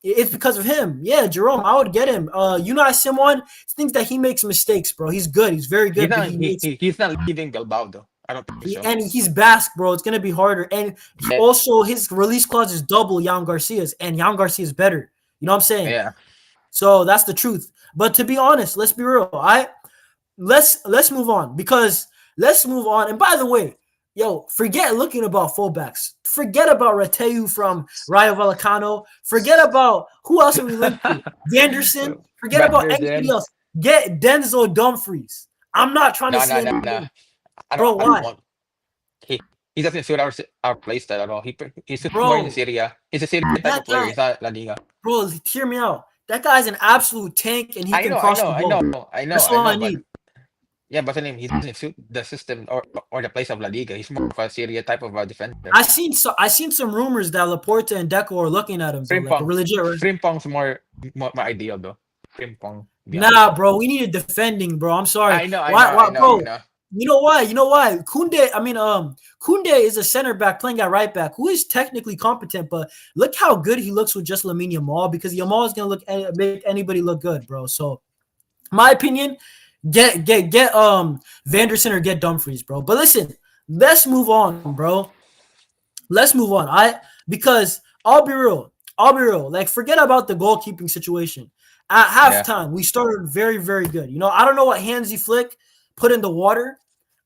Speaker 1: it's because of him. Yeah, Jerome, I would get him. Unai Simon thinks that he makes mistakes, bro. He's good. He's very
Speaker 2: He's
Speaker 1: good, but
Speaker 2: not he's not leaving Bilbao though. I don't think so.
Speaker 1: and he's Basque, bro. It's gonna be harder. And
Speaker 2: Yeah.
Speaker 1: also his release clause is double Jan Garcia's, and Jan Garcia is better. You know what I'm saying?
Speaker 2: Yeah.
Speaker 1: So that's the truth. But to be honest, let's be real. Let's move on because let's move on. And by the way, yo, forget looking about fullbacks. Forget about Rateu from Rayo Vallecano. Forget about who else are we linked to? Vanderson. Forget about anybody else. Get Denzel Dumfries. I'm not trying to
Speaker 2: No,
Speaker 1: say
Speaker 2: no, no,
Speaker 1: anything.
Speaker 2: no.
Speaker 1: Bro,
Speaker 2: I don't
Speaker 1: why?
Speaker 2: want. He doesn't suit our play style at all. He's suits
Speaker 1: Bro,
Speaker 2: more in Syria. He's a Syria type
Speaker 1: that
Speaker 2: of player.
Speaker 1: guy,
Speaker 2: He's not La Liga.
Speaker 1: bro, hear me out. That guy's an absolute tank, and he
Speaker 2: I
Speaker 1: can
Speaker 2: know, I
Speaker 1: cross
Speaker 2: know,
Speaker 1: the
Speaker 2: I
Speaker 1: ball.
Speaker 2: know, I know,
Speaker 1: That's
Speaker 2: I
Speaker 1: all I
Speaker 2: know. But
Speaker 1: need.
Speaker 2: yeah, but I mean, he doesn't suit the system or the place of La Liga. He's more of a Syria type of a defender.
Speaker 1: I seen some rumors that Laporta and Deco are looking at him, though, like a
Speaker 2: Frimpong,
Speaker 1: legit.
Speaker 2: Frimpong's more ideal though. Frimpong, to be honest.
Speaker 1: Nah, bro, we needed defending, bro. I'm sorry.
Speaker 2: I know, I know,
Speaker 1: Why,
Speaker 2: I know,
Speaker 1: bro?
Speaker 2: I know.
Speaker 1: You know why? You know why? Kunde is a center back playing at right back who is technically competent, but look how good he looks with just Lamine Yamal because Yamal is gonna make anybody look good, bro. So, my opinion, get Vanderson or get Dumfries, bro. But listen, let's move on, bro. Let's move on. Because I'll be real. Like, forget about the goalkeeping situation. At
Speaker 2: Yeah.
Speaker 1: halftime, we started very, very good. You know, I don't know what Hansi Flick put in the water.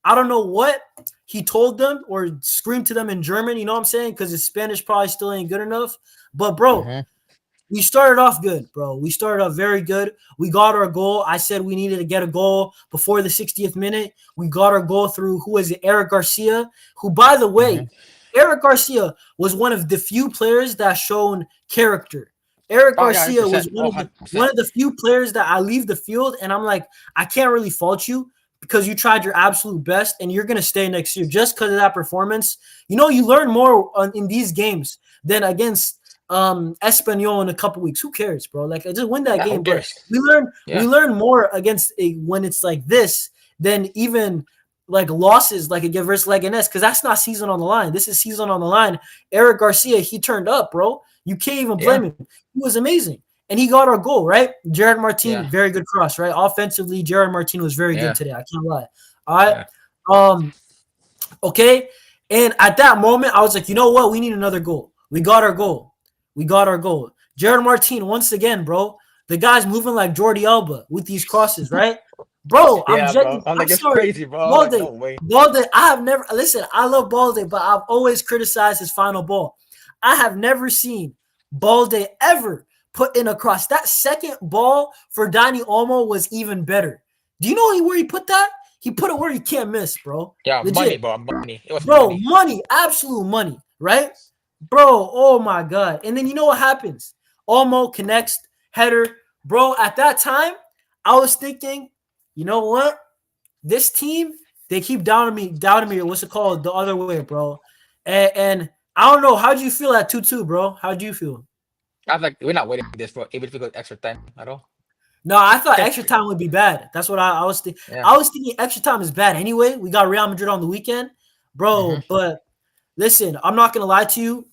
Speaker 1: I don't know what he told them or screamed to them in German. You know what I'm saying? Because his Spanish probably still ain't good enough. But bro, we started off good, bro. We started off very good. We got our goal. I said we needed to get a goal before the 60th minute. We got our goal through, who is it? Eric Garcia, who, by the way, Eric Garcia was one of the few players that shown character. Eric
Speaker 2: Oh yeah,
Speaker 1: Garcia was
Speaker 2: 100%.
Speaker 1: one
Speaker 2: Oh,
Speaker 1: of
Speaker 2: 100%.
Speaker 1: the few players that I leave the field and I'm like, I can't really fault you because you tried your absolute best and you're going to stay next year just because of that performance. You know, you learn more in these games than against Espanyol in a couple weeks. Who cares, bro? Like, I just win that
Speaker 2: Yeah, who
Speaker 1: game. But
Speaker 2: cares?
Speaker 1: we learn more against when it's like this than even like losses like against versus Leganes, because that's not season on the line. This is season on the line. Eric Garcia, he turned up, bro. You can't even blame him. He was amazing. And he got our goal, right? Jared Martin, very good cross, right? Offensively, Jared Martin was very good today. I can't lie. All right. Yeah. Okay. And at that moment, I was like, you know what? We need another goal. We got our goal. Jared Martin, once again, bro. The guy's moving like Jordi Alba with these crosses, right? Bro,
Speaker 2: Yeah, bro. I'm like, it's
Speaker 1: sorry.
Speaker 2: crazy, bro.
Speaker 1: Balde,
Speaker 2: like, no way.
Speaker 1: Balde, I have never listen. I love Balde, but I've always criticized his final ball. I have never seen Balde ever put in a cross. That second ball for Dani Olmo was even better. Do you know where he put that? He put it where he can't miss, bro.
Speaker 2: Yeah,
Speaker 1: legit.
Speaker 2: Money, bro. Money. It was
Speaker 1: money, absolute money, right? Bro, oh my God. And then you know what happens? Olmo connects, header. Bro, at that time, I was thinking, you know what? This team, they keep doubting me. What's it called? The other way, bro. And I don't know. How'd you feel at 2-2, bro? How'd you feel?
Speaker 2: I was like, we're not waiting for this, bro. Even if we got extra time at all.
Speaker 1: No, I thought extra time would be bad. That's what I was thinking. Yeah. I was thinking extra time is bad anyway. We got Real Madrid on the weekend, bro. But listen, I'm not gonna lie to you.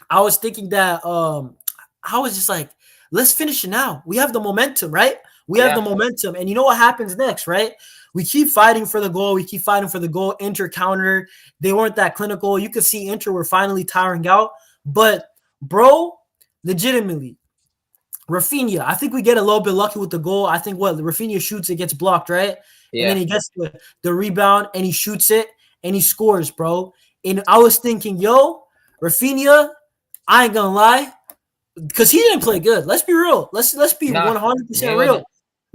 Speaker 1: I was thinking that I was just like, let's finish it now. We have the momentum, right? We have the momentum. And you know what happens next, right? We keep fighting for the goal. Inter counter. They weren't that clinical. You could see Inter were finally tiring out. But, bro, legitimately, Raphinha, I think we get a little bit lucky with the goal. I think Raphinha shoots, it gets blocked, right? Yeah. And then he gets the rebound and he shoots it and he scores, bro. And I was thinking, yo, Raphinha, I ain't gonna lie, because he didn't play good. Let's be real. Let's be 100% real.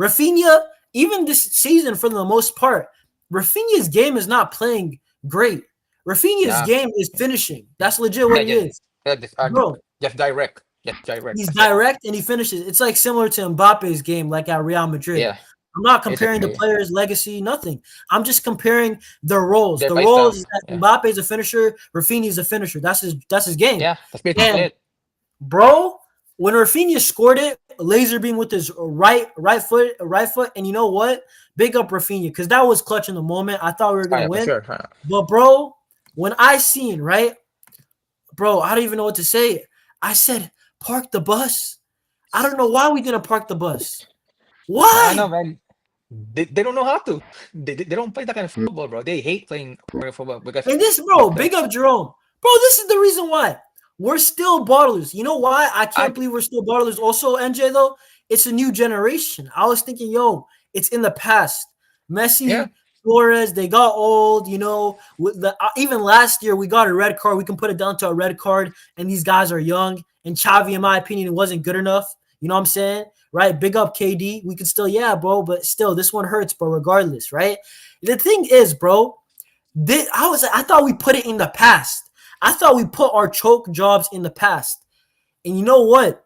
Speaker 1: Raphinha, even this season for the most part, Raphinha's game is not playing great. Raphinha's game is finishing. That's legit what he is.
Speaker 2: Bro, just direct.
Speaker 1: He's direct and he finishes. It's like similar to Mbappe's game, like at Real Madrid.
Speaker 2: Yeah.
Speaker 1: I'm not
Speaker 2: It's
Speaker 1: comparing the
Speaker 2: okay.
Speaker 1: players' legacy, nothing. I'm just comparing their roles.
Speaker 2: Their
Speaker 1: The
Speaker 2: lifestyle.
Speaker 1: roles is that
Speaker 2: Yeah.
Speaker 1: Mbappe is a finisher, Rafinha is a finisher. That's his game.
Speaker 2: Yeah. That's basically
Speaker 1: And
Speaker 2: it.
Speaker 1: bro, when Raphinha scored it, laser beam with his right foot, and you know what? Big up Raphinha because that was clutch in the moment. I thought we were
Speaker 2: Oh,
Speaker 1: gonna
Speaker 2: yeah, for
Speaker 1: win,
Speaker 2: sure. Huh.
Speaker 1: but bro, when I seen right, bro, I don't even know what to say. I said, park the bus. I don't know why we didn't park the bus.
Speaker 2: I know,
Speaker 1: Why?
Speaker 2: man. They don't know how to. They don't play that kind of football, bro. They hate playing football because
Speaker 1: And this,
Speaker 2: of
Speaker 1: bro,
Speaker 2: the.
Speaker 1: big up Jerome. Bro, this is the reason why. We're still bottlers. You know why? I
Speaker 2: I
Speaker 1: can't believe we're still bottlers. Also, NJ, though, it's a new generation. I was thinking, yo, it's in the past.
Speaker 2: yeah.
Speaker 1: Messi, Flores, they got old, With even last year, we got a red card. We can put it down to a red card, and these guys are young. And Xavi, in my opinion, it wasn't good enough. You know what I'm saying? Right? Big up KD. We can still, yeah, bro, but still, this one hurts, bro, regardless, right? The thing is, bro, I thought we put it in the past. I thought we put our choke jobs in the past. And you know what?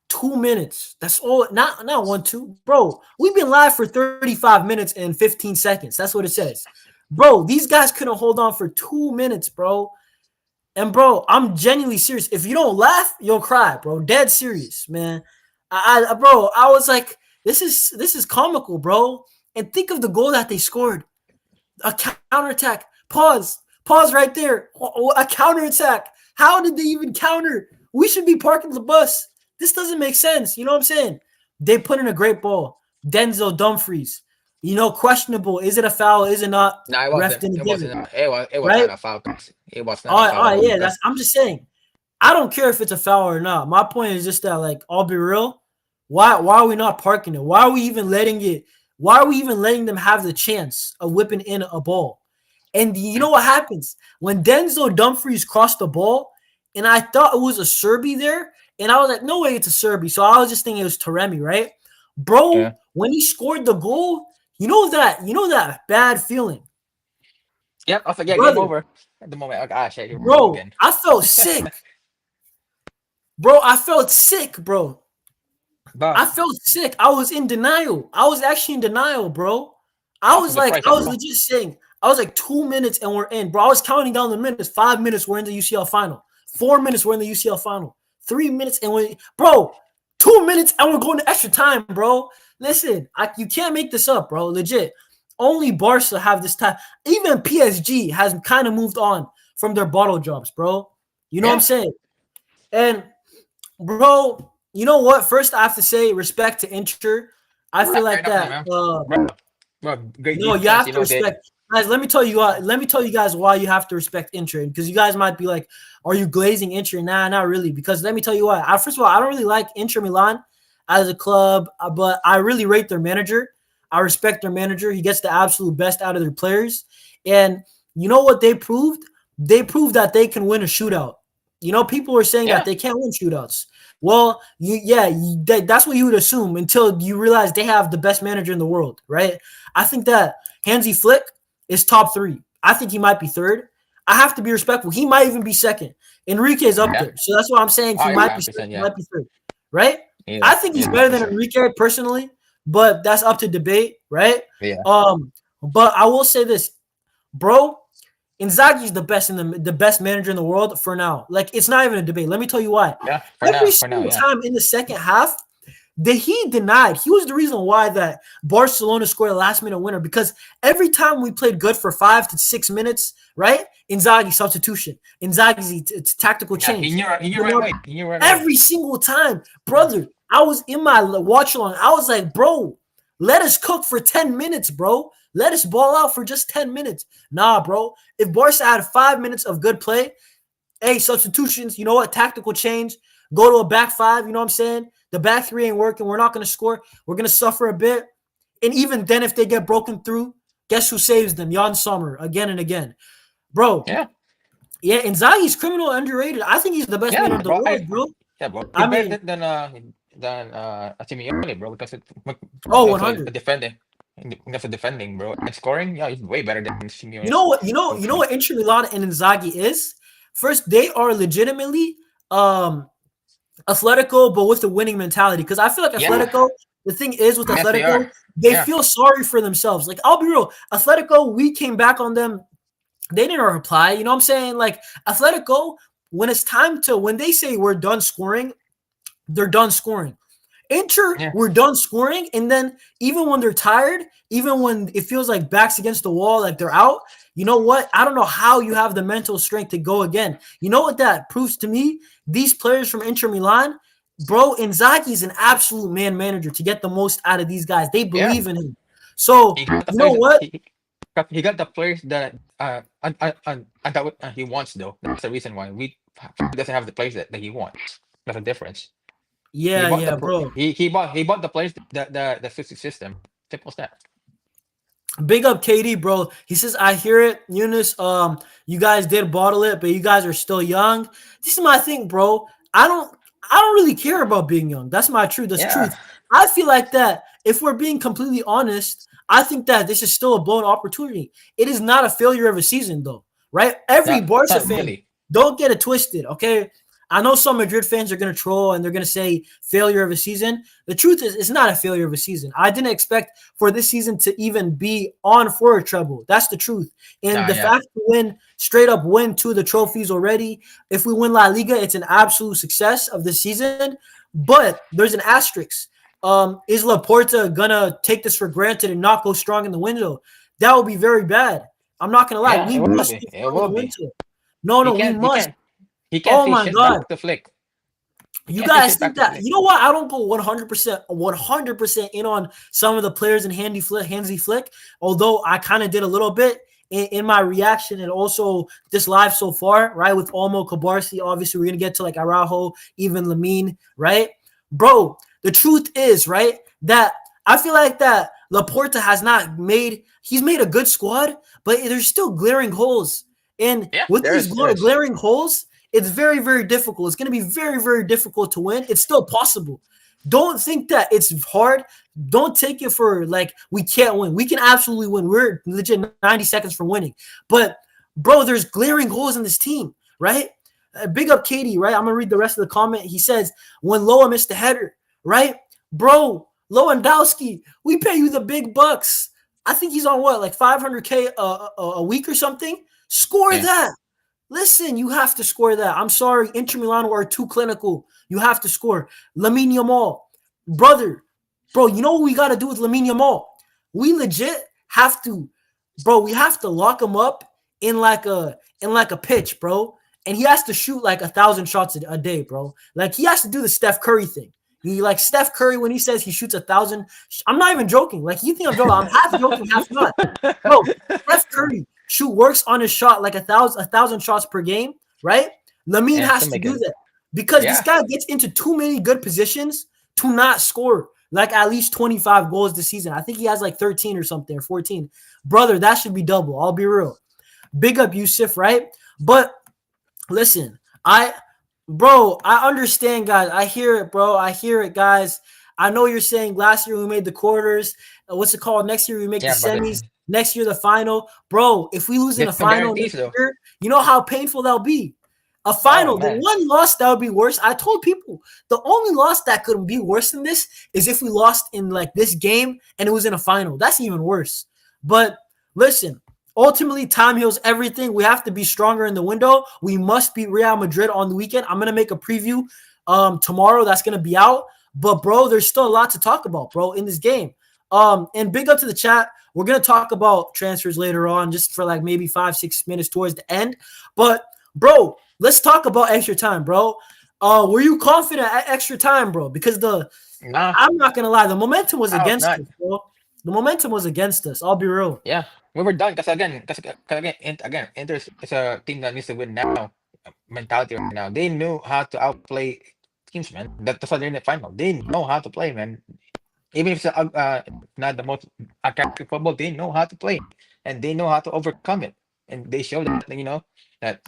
Speaker 1: 2 minutes. That's all. Not 1, 2. Bro, we've been live for 35 minutes and 15 seconds. That's what it says. Bro, these guys couldn't hold on for 2 minutes, bro. And bro, I'm genuinely serious. If you don't laugh, you'll cry, bro. Dead serious, man. Bro, I was like, this is comical, bro. And think of the goal that they scored. A counterattack. Pause right there. A counterattack. How did they even counter? We should be parking the bus. This doesn't make sense. You know what I'm saying? They put in a great ball. Denzel Dumfries. Questionable. Is it a foul? Is it not?
Speaker 2: No, it
Speaker 1: Ref
Speaker 2: wasn't.
Speaker 1: didn't
Speaker 2: It
Speaker 1: give it.
Speaker 2: wasn't. It was
Speaker 1: Right?
Speaker 2: not a foul. It was not a
Speaker 1: All
Speaker 2: foul,
Speaker 1: right,
Speaker 2: bro.
Speaker 1: yeah.
Speaker 2: Because
Speaker 1: I'm just saying. I don't care if it's a foul or not. My point is just that, like, I'll be real. Why are we not parking it? Why are we even letting it? Why are we even letting them have the chance of whipping in a ball? And you know what happens when Denzel Dumfries crossed the ball, and I thought it was a Acerbi there, and I was like, no way, it's a Acerbi. So I was just thinking it was Taremi, right,
Speaker 2: yeah.
Speaker 1: bro? When he scored the goal, you know that bad feeling,
Speaker 2: Yep. I was like, yeah, game
Speaker 1: brother,
Speaker 2: over. At the moment, like, ah, shit, here we go
Speaker 1: bro.
Speaker 2: again.
Speaker 1: I felt sick, bro. I felt sick, bro.
Speaker 2: But
Speaker 1: I felt sick. I was in denial. I was actually in denial, bro. I
Speaker 2: I'm
Speaker 1: was like,
Speaker 2: surprised
Speaker 1: I
Speaker 2: as
Speaker 1: was
Speaker 2: well.
Speaker 1: legit saying, I was like 2 minutes and we're in, bro. I was counting down the minutes. 5 minutes, we're in the UCL final. 4 minutes, we're in the UCL final. 3 minutes, and bro, 2 minutes and we're going to extra time, bro. Listen, you can't make this up, bro. Legit. Only Barca have this time. Even PSG has kind of moved on from their bottle jobs, bro. You know what I'm
Speaker 2: Yeah.
Speaker 1: saying? And bro, you know what? First, I have to say respect to Inter. I feel
Speaker 2: Fair
Speaker 1: like
Speaker 2: enough,
Speaker 1: that.
Speaker 2: man. Bro, great
Speaker 1: No, you
Speaker 2: defense.
Speaker 1: have to respect. Guys, let me tell you. Let me tell you guys why you have to respect Inter. Because you guys might be like, "Are you glazing Inter?" Nah, not really. Because let me tell you why. First of all, I don't really like Inter Milan as a club, but I really rate their manager. I respect their manager. He gets the absolute best out of their players. And you know what they proved? They proved that they can win a shootout. People were saying that
Speaker 2: Yeah.
Speaker 1: they can't win shootouts. Well, that's what you would assume until you realize they have the best manager in the world, right? I think that Hansi Flick is top 3. I think he might be third. I have to be respectful. He might even be second. Enrique's up
Speaker 2: Yeah.
Speaker 1: there. So that's why I'm saying
Speaker 2: Oh,
Speaker 1: he
Speaker 2: yeah,
Speaker 1: might be second,
Speaker 2: 100%.
Speaker 1: he
Speaker 2: Yeah.
Speaker 1: might be third, right?
Speaker 2: Yeah.
Speaker 1: I think he's
Speaker 2: Yeah,
Speaker 1: better
Speaker 2: for
Speaker 1: than
Speaker 2: sure.
Speaker 1: Enrique personally, but that's up to debate, right?
Speaker 2: Yeah.
Speaker 1: But I will say this, bro. Inzaghi is the best manager in the world for now. Like, it's not even a debate. Let me tell you why.
Speaker 2: Yeah. For
Speaker 1: Every
Speaker 2: now. For now.
Speaker 1: single
Speaker 2: Yeah.
Speaker 1: time in the second half, he denied. He was the reason why that Barcelona scored a last minute winner, because every time we played good for 5 to 6 minutes, right? Inzaghi substitution, Inzaghi's tactical
Speaker 2: Yeah. He
Speaker 1: change.
Speaker 2: knew. He knew right away. He knew right away.
Speaker 1: Every single time,
Speaker 2: Yeah.
Speaker 1: brother. I was in my watch along. I was like, bro, let us cook for 10 minutes, bro. Let us ball out for just 10 minutes. Nah, bro. If Barca had 5 minutes of good play, hey, substitutions, you know what? Tactical change. Go to a back 5, you know what I'm saying? The back 3 ain't working. We're not going to score. We're going to suffer a bit. And even then, if they get broken through, guess who saves them? Jan Sommer, again and again. Bro,
Speaker 2: Yeah.
Speaker 1: yeah, Inzaghi's criminal underrated. I think he's the best
Speaker 2: Yeah,
Speaker 1: man in the
Speaker 2: bro.
Speaker 1: world, bro.
Speaker 2: Yeah, bro.
Speaker 1: I
Speaker 2: He's better
Speaker 1: mean,
Speaker 2: than Simeone, bro. Because
Speaker 1: oh,
Speaker 2: also
Speaker 1: 100.
Speaker 2: defending, because of defending, bro, and scoring. Yeah, he's way better than
Speaker 1: You
Speaker 2: Simeone.
Speaker 1: know what? You know what Inter Milan and Inzaghi is? First, they are legitimately Atletico, but with the winning mentality. Because I feel like
Speaker 2: Yeah.
Speaker 1: Atletico, The thing is with
Speaker 2: Yes, they
Speaker 1: Atletico,
Speaker 2: are.
Speaker 1: they
Speaker 2: Yeah,
Speaker 1: feel sorry for themselves. Like, I'll be real, Atletico, we came back on them. They didn't reply. You know what I'm saying? Like, Atletico, when they say we're done scoring, they're done scoring. Inter,
Speaker 2: yeah,
Speaker 1: we're done scoring, and then even when they're tired, even when it feels like backs against the wall, like they're out, you know what? I don't know how you have the mental strength to go again. You know what that proves to me? These players from Inter Milan, bro, Inzaghi is an absolute man manager to get the most out of these guys. They
Speaker 2: yeah.
Speaker 1: believe in him. So,
Speaker 2: He got the
Speaker 1: you know
Speaker 2: players.
Speaker 1: what?
Speaker 2: He got the players that that he wants though. That's the reason why he doesn't have the players that he wants. That's the difference. He
Speaker 1: Yeah,
Speaker 2: bought
Speaker 1: yeah, bro.
Speaker 2: he bought the players the system. Simple as that.
Speaker 1: Big up KD, bro. He says, I hear it. Eunice, you guys did bottle it, but you guys are still young. This is my thing, bro. I don't really care about being young. That's my truth. That's
Speaker 2: Yeah,
Speaker 1: truth. I feel like that if we're being completely honest, I think that this is still a blown opportunity. It is not a failure of a season, though, right? Every Barca
Speaker 2: not
Speaker 1: fan,
Speaker 2: really.
Speaker 1: don't get it twisted, okay? I know some Madrid fans are going to troll and they're going to say failure of a season. The truth is, it's not a failure of a season. I didn't expect for this season to even be on for a treble. That's the truth. And
Speaker 2: Nah,
Speaker 1: the
Speaker 2: yeah,
Speaker 1: fact to straight up win two of the trophies already. If we win La Liga, it's an absolute success of the season. But there's an asterisk. Is Laporta gonna take this for granted and not go strong in the window? That would be very bad. I'm not gonna lie.
Speaker 2: yeah.
Speaker 1: We
Speaker 2: It will
Speaker 1: must
Speaker 2: be.
Speaker 1: go
Speaker 2: It
Speaker 1: strong in
Speaker 2: will
Speaker 1: the
Speaker 2: be.
Speaker 1: window. No,
Speaker 2: He
Speaker 1: no, we
Speaker 2: can't. He
Speaker 1: must.
Speaker 2: can't. He can't
Speaker 1: Oh
Speaker 2: say
Speaker 1: my
Speaker 2: shit back
Speaker 1: God.
Speaker 2: to Flick. He
Speaker 1: You
Speaker 2: can't say
Speaker 1: guys
Speaker 2: shit back
Speaker 1: think
Speaker 2: to
Speaker 1: that,
Speaker 2: Flick.
Speaker 1: you know what? I don't go 100% in on some of the players in Hansi Flick, although I kind of did a little bit in my reaction and also this live so far, right? With Olmo, Kabarsi, obviously we're gonna get to like Araujo, even Lamine, right? Bro, the truth is, right, that I feel like that Laporta he's made a good squad, but there's still glaring holes. And
Speaker 2: Yeah,
Speaker 1: with
Speaker 2: there
Speaker 1: these
Speaker 2: is. There is.
Speaker 1: glaring holes, it's very, very difficult. It's going to be very, very difficult to win. It's still possible. Don't think that it's hard. Don't take it for like we can't win. We can absolutely win. We're legit 90 seconds from winning. But, bro, there's glaring holes in this team, right? Big up Katie, right? I'm going to read the rest of the comment. He says, when Loa missed the header, right? Bro, Lewandowski, we pay you the big bucks. I think he's on what, like 500K a week or something? Score
Speaker 2: Yeah,
Speaker 1: that. Listen, you have to score that. I'm sorry, Inter Milan are too clinical. You have to score. Lamine Yamal, brother, bro, you know what we got to do with Lamine Yamal? We legit have to, bro. We have to lock him up in like a pitch, bro. And he has to shoot like 1,000 shots a day, bro. Like he has to do the Steph Curry thing. He like Steph Curry when he says he shoots 1,000. I'm not even joking. Like you think I'm joking? I'm half joking, half not. Bro, Steph Curry shoot works on his shot like a thousand shots per game, right? Lamine
Speaker 2: yeah. To
Speaker 1: has to
Speaker 2: make
Speaker 1: do
Speaker 2: it.
Speaker 1: that because this
Speaker 2: Yeah,
Speaker 1: guy gets into too many good positions to not score like at least 25 goals this season. I think he has like 13 or something or 14. Brother, that should be double. I'll be real. Big up Yusuf, right? But listen, I understand, guys. I hear it, bro. I hear it, guys. I know you're saying last year we made the quarters. What's it called? Next year we make the
Speaker 2: yeah. But
Speaker 1: semis. Next year the final, bro. If we lose in the
Speaker 2: there's no
Speaker 1: final
Speaker 2: guarantees
Speaker 1: next
Speaker 2: though.
Speaker 1: year, you know how painful that'll be. A
Speaker 2: Oh
Speaker 1: final, the
Speaker 2: man.
Speaker 1: one loss that would be worse. I told people the only loss that could be worse than this is if we lost in like this game and it was in a final. That's even worse. But listen, ultimately, time heals everything. We have to be stronger in the window. We must beat Real Madrid on the weekend. I'm gonna make a preview tomorrow. That's gonna be out. But bro, there's still a lot to talk about, bro, in this game. And big up to the chat. We're gonna talk about transfers later on, just for like maybe 5-6 minutes towards the end. But bro, let's talk about extra time, bro. Were you confident at extra time, bro? Because
Speaker 2: Nah,
Speaker 1: I'm not gonna lie, the momentum was
Speaker 2: I was
Speaker 1: against
Speaker 2: not.
Speaker 1: us, bro. The momentum was against us. I'll be real.
Speaker 2: Yeah, we were done. Again, Inter is a team that needs to win now. Mentality right now. They knew how to outplay teams, man. That's why they're in the final. They know how to play, man. Even if it's not the most attractive football, they know how to play and they know how to overcome it. And they show that that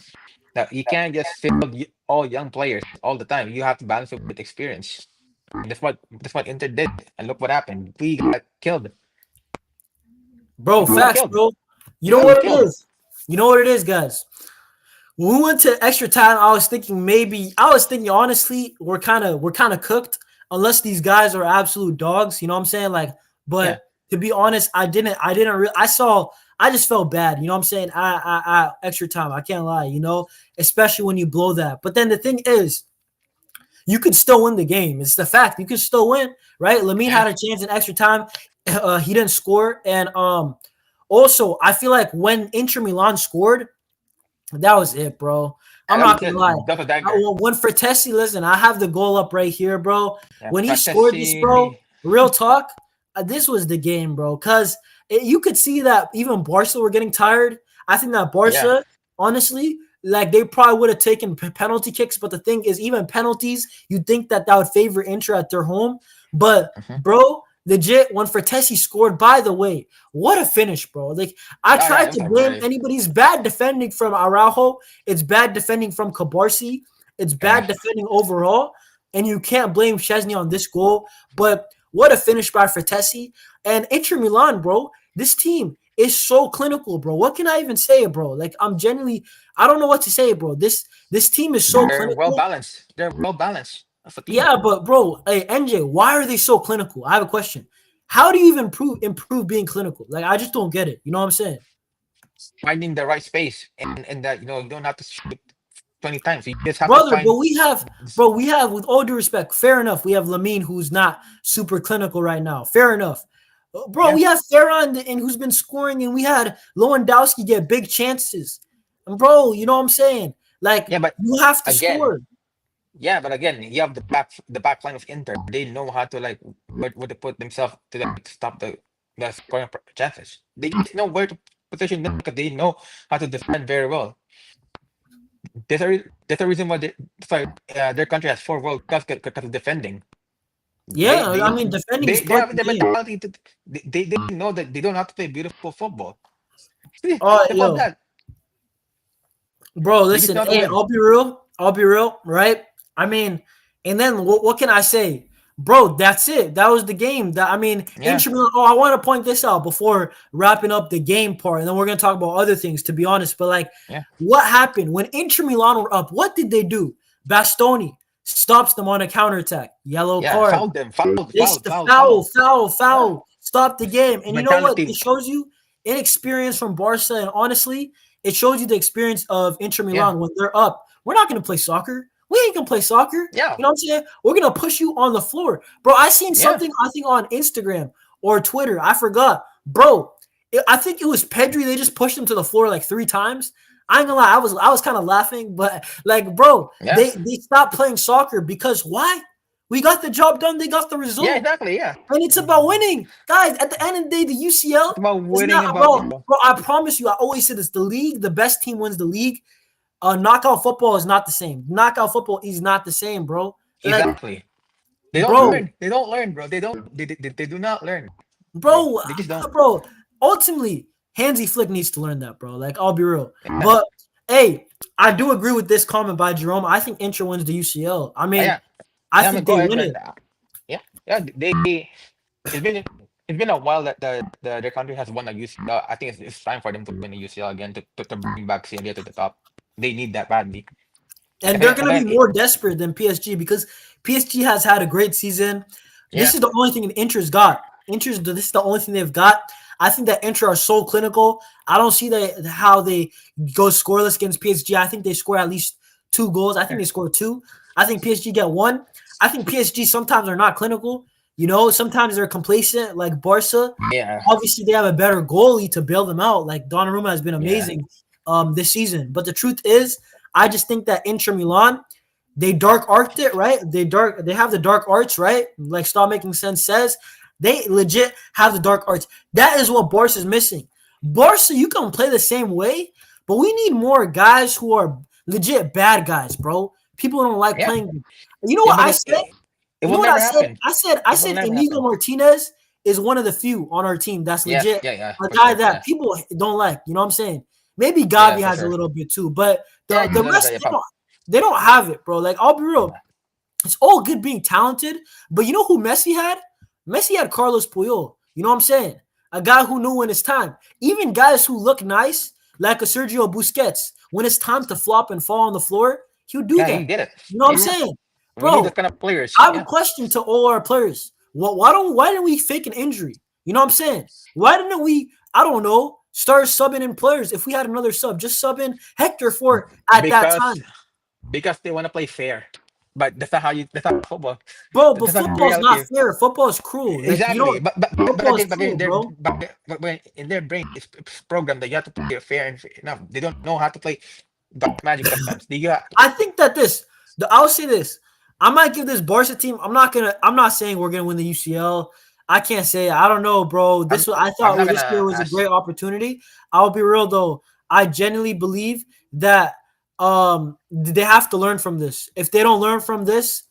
Speaker 2: that you can't just field all young players all the time. You have to balance it with experience. And that's what Inter did. And look what happened. We got killed.
Speaker 1: Bro,
Speaker 2: We got
Speaker 1: facts,
Speaker 2: killed.
Speaker 1: bro. You
Speaker 2: We
Speaker 1: know
Speaker 2: got
Speaker 1: what it
Speaker 2: killed.
Speaker 1: is? You know what it is, guys? When we went to extra time, I was thinking honestly, we're kind of cooked. unless these guys are absolute dogs. You know what I'm saying? Like,
Speaker 2: Yeah.
Speaker 1: but to be honest, I just felt bad. You know what I'm saying? I extra time. I can't lie. You know, especially when you blow that. But then the thing is, you could still win the game. It's the fact you could still win, right? Lamine
Speaker 2: Yeah.
Speaker 1: had a chance in extra time. He didn't score, and also I feel like when Inter Milan scored, that was it, bro.
Speaker 2: Yeah,
Speaker 1: I'm
Speaker 2: that
Speaker 1: not
Speaker 2: was
Speaker 1: gonna
Speaker 2: it.
Speaker 1: lie.
Speaker 2: That was a dagger.
Speaker 1: When Fertesi, listen, I have the goal up right here, bro.
Speaker 2: Yeah.
Speaker 1: When he scored this, bro,
Speaker 2: Frattesi.
Speaker 1: real talk, this was the game, bro. Because you could see that even Barca were getting tired. I think that
Speaker 2: Yeah.
Speaker 1: Barca, honestly, like they probably would have taken penalty kicks. But the thing is, even penalties, you'd think that would favor Inter at their home. But,
Speaker 2: Mm-hmm.
Speaker 1: bro, legit, when Fertesi scored, by the way, what a finish, bro. Like, I
Speaker 2: Oh yeah,
Speaker 1: tried
Speaker 2: it was
Speaker 1: to
Speaker 2: a
Speaker 1: blame
Speaker 2: very
Speaker 1: anybody's bad defending from Araujo. It's bad defending from Cabarsi. It's
Speaker 2: yeah.
Speaker 1: bad defending overall. And you can't blame Szczesny on this goal. But what a finish by Fertesi. And Inter Milan, bro, this team is so clinical, bro. What can I even say, bro? Like, I'm genuinely, I don't know what to say, bro. This team is so
Speaker 2: They're well
Speaker 1: clinical.
Speaker 2: balanced. They're well balanced as a team.
Speaker 1: Yeah, but bro, hey NJ, why are they so clinical? I have a question. How do you even improve being clinical? Like, I just don't get it. You know what I'm saying?
Speaker 2: Finding the right space and that you don't have to shoot 20 times. You just have to
Speaker 1: Brother,
Speaker 2: find.
Speaker 1: we have, with all due respect, fair enough. We have Lamine, who's not super clinical right now. Fair enough. Bro,
Speaker 2: Yeah.
Speaker 1: we have Ferran and who's been scoring, and we had Lewandowski get big chances. And bro, you know what I'm saying? Like,
Speaker 2: Yeah, but
Speaker 1: you have to
Speaker 2: again,
Speaker 1: score.
Speaker 2: yeah, but again, you have the back line of Inter. They know how to like where to put themselves to like stop the scoring chances. They just know where to position them because they know how to defend very well. There's a reason why sorry, their country has 4 World Cups because of defending. They
Speaker 1: Yeah,
Speaker 2: they
Speaker 1: I mean, defending is
Speaker 2: they
Speaker 1: part
Speaker 2: have
Speaker 1: of the
Speaker 2: the
Speaker 1: game.
Speaker 2: mentality to they know that they don't have to play beautiful football. See,
Speaker 1: Oh,
Speaker 2: simple as
Speaker 1: yo,
Speaker 2: that.
Speaker 1: bro,
Speaker 2: They just
Speaker 1: listen,
Speaker 2: know how to
Speaker 1: hey,
Speaker 2: win.
Speaker 1: I'll be real, right? I mean, and then what can I say? Bro, that's it. That was the game. I mean,
Speaker 2: Yeah,
Speaker 1: Inter Milan. Oh, I want to point this out before wrapping up the game part, and then we're gonna talk about other things, to be honest. But like,
Speaker 2: yeah,
Speaker 1: what happened when Inter Milan were up? What did they do? Bastoni stops them on a counterattack. Yellow
Speaker 2: yeah.
Speaker 1: card.
Speaker 2: Foul them. Foul,
Speaker 1: This
Speaker 2: foul,
Speaker 1: the
Speaker 2: foul,
Speaker 1: foul,
Speaker 2: foul.
Speaker 1: foul,
Speaker 2: Yeah,
Speaker 1: foul. Stop the game. And you know what?
Speaker 2: mentality.
Speaker 1: It shows you inexperience from Barca. And honestly, it shows you the experience of Inter
Speaker 2: Yeah,
Speaker 1: Milan when they're up. We're not going to play soccer. We ain't going to play soccer.
Speaker 2: yeah,
Speaker 1: You know what I'm saying? We're going to push you on the floor. Bro, I seen
Speaker 2: yeah,
Speaker 1: something, I think, on Instagram or Twitter. I forgot. Bro, I think it was Pedri. They just pushed him to the floor like 3 times. I ain't gonna lie, I was kind of laughing, but like, bro,
Speaker 2: yeah,
Speaker 1: they stopped playing soccer because why? We got the job done. They got the
Speaker 2: yeah.
Speaker 1: result.
Speaker 2: Exactly. Yeah.
Speaker 1: And it's about winning. Guys, at the end of the day, the UCL
Speaker 2: It's about
Speaker 1: is
Speaker 2: winning.
Speaker 1: not,
Speaker 2: About
Speaker 1: bro, I promise you, I always say this, the league, the best team wins the league. Knockout football is not the same. Knockout football is not the same, bro. Like,
Speaker 2: exactly. They don't
Speaker 1: bro,
Speaker 2: learn. They don't learn, bro. They don't. They do not learn, bro.
Speaker 1: bro,
Speaker 2: They just don't.
Speaker 1: bro, ultimately, Hansi Flick needs to learn that, bro. Like, I'll be real.
Speaker 2: Yeah.
Speaker 1: But, hey, I do agree with this comment by Jerome. I think Inter wins the UCL. I mean,
Speaker 2: Yeah.
Speaker 1: I
Speaker 2: Yeah. I mean,
Speaker 1: think
Speaker 2: go
Speaker 1: they
Speaker 2: ahead,
Speaker 1: win
Speaker 2: man.
Speaker 1: it.
Speaker 2: Yeah. Yeah. They. It's been a while that their country has won a UCL. I think it's time for them to win a UCL again to bring back CLA to the top. They need that badly.
Speaker 1: And they're
Speaker 2: And
Speaker 1: going to
Speaker 2: then
Speaker 1: be more desperate than PSG because PSG has had a great season.
Speaker 2: yeah,
Speaker 1: This is the only thing that Inter's got. This is the only thing they've got. I think that Inter are so clinical. I don't see how they go scoreless against PSG. I think they score at least 2 goals. I think they score 2. I think PSG get 1. I think PSG sometimes are not clinical. You know, sometimes they're complacent, like Barca.
Speaker 2: yeah,
Speaker 1: Obviously, they have a better goalie to bail them out. Like Donnarumma has been
Speaker 2: yeah,
Speaker 1: amazing this season. But the truth is, I just think that Inter Milan, they dark arced it, right? They have the dark arts, right? Like Stop Making Sense says, they legit have the dark arts. That is what Barca is missing. Barca, you can play the same way, but we need more guys who are legit bad guys, bro. People don't like
Speaker 2: yeah,
Speaker 1: playing. You know
Speaker 2: yeah.
Speaker 1: what
Speaker 2: But
Speaker 1: I said?
Speaker 2: it
Speaker 1: You know
Speaker 2: will
Speaker 1: what I
Speaker 2: never
Speaker 1: said?
Speaker 2: happen.
Speaker 1: I
Speaker 2: It will
Speaker 1: said
Speaker 2: never
Speaker 1: Inigo
Speaker 2: happen.
Speaker 1: Martinez is one of the few on our team that's
Speaker 2: Yeah,
Speaker 1: legit
Speaker 2: yeah, yeah,
Speaker 1: a
Speaker 2: for
Speaker 1: guy
Speaker 2: sure. Yeah,
Speaker 1: that people don't like. You know what I'm saying? Maybe
Speaker 2: yeah,
Speaker 1: Gavi
Speaker 2: for
Speaker 1: has a
Speaker 2: sure.
Speaker 1: little bit too, but
Speaker 2: Yeah,
Speaker 1: the
Speaker 2: a little
Speaker 1: rest
Speaker 2: bit. Yeah,
Speaker 1: they don't have it, bro. Like, I'll be real. It's all good being talented, but you know who Messi had? Messi had Carlos Puyol. You know what I'm saying? A guy who knew when it's time. Even guys who look nice, like a Sergio Busquets, when it's time to flop and fall on the floor, he'll do
Speaker 2: yeah, he
Speaker 1: that.
Speaker 2: did it.
Speaker 1: You know what I'm
Speaker 2: Yeah,
Speaker 1: saying?
Speaker 2: We need those
Speaker 1: Bro,
Speaker 2: kind of players.
Speaker 1: I have a
Speaker 2: Yeah,
Speaker 1: question to all our players. Why didn't we fake an injury? You know what I'm saying? Why didn't we, I don't know, start subbing in players if we had another sub? Just sub in Hector for at that
Speaker 2: because
Speaker 1: time.
Speaker 2: they want to play fair, but that's not how you. That's not football.
Speaker 1: Bro, but
Speaker 2: That's not the
Speaker 1: football's not
Speaker 2: reality.
Speaker 1: fair. Football is cruel. Like you
Speaker 2: Exactly,
Speaker 1: don't
Speaker 2: but
Speaker 1: football is
Speaker 2: again,
Speaker 1: cruel, bro.
Speaker 2: in their brain, it's programmed that you have to play fair and fair enough. They don't know how to play dark magic sometimes. They got
Speaker 1: I think that I'll say this. I might give this Barca team. I'm not saying we're gonna win the UCL. I can't say. I don't know, bro.
Speaker 2: I'm
Speaker 1: I
Speaker 2: I'm
Speaker 1: thought
Speaker 2: not
Speaker 1: this year
Speaker 2: gonna
Speaker 1: was a
Speaker 2: ask.
Speaker 1: great opportunity. I'll be real though. I genuinely believe that they have to learn from this. If they don't learn from this,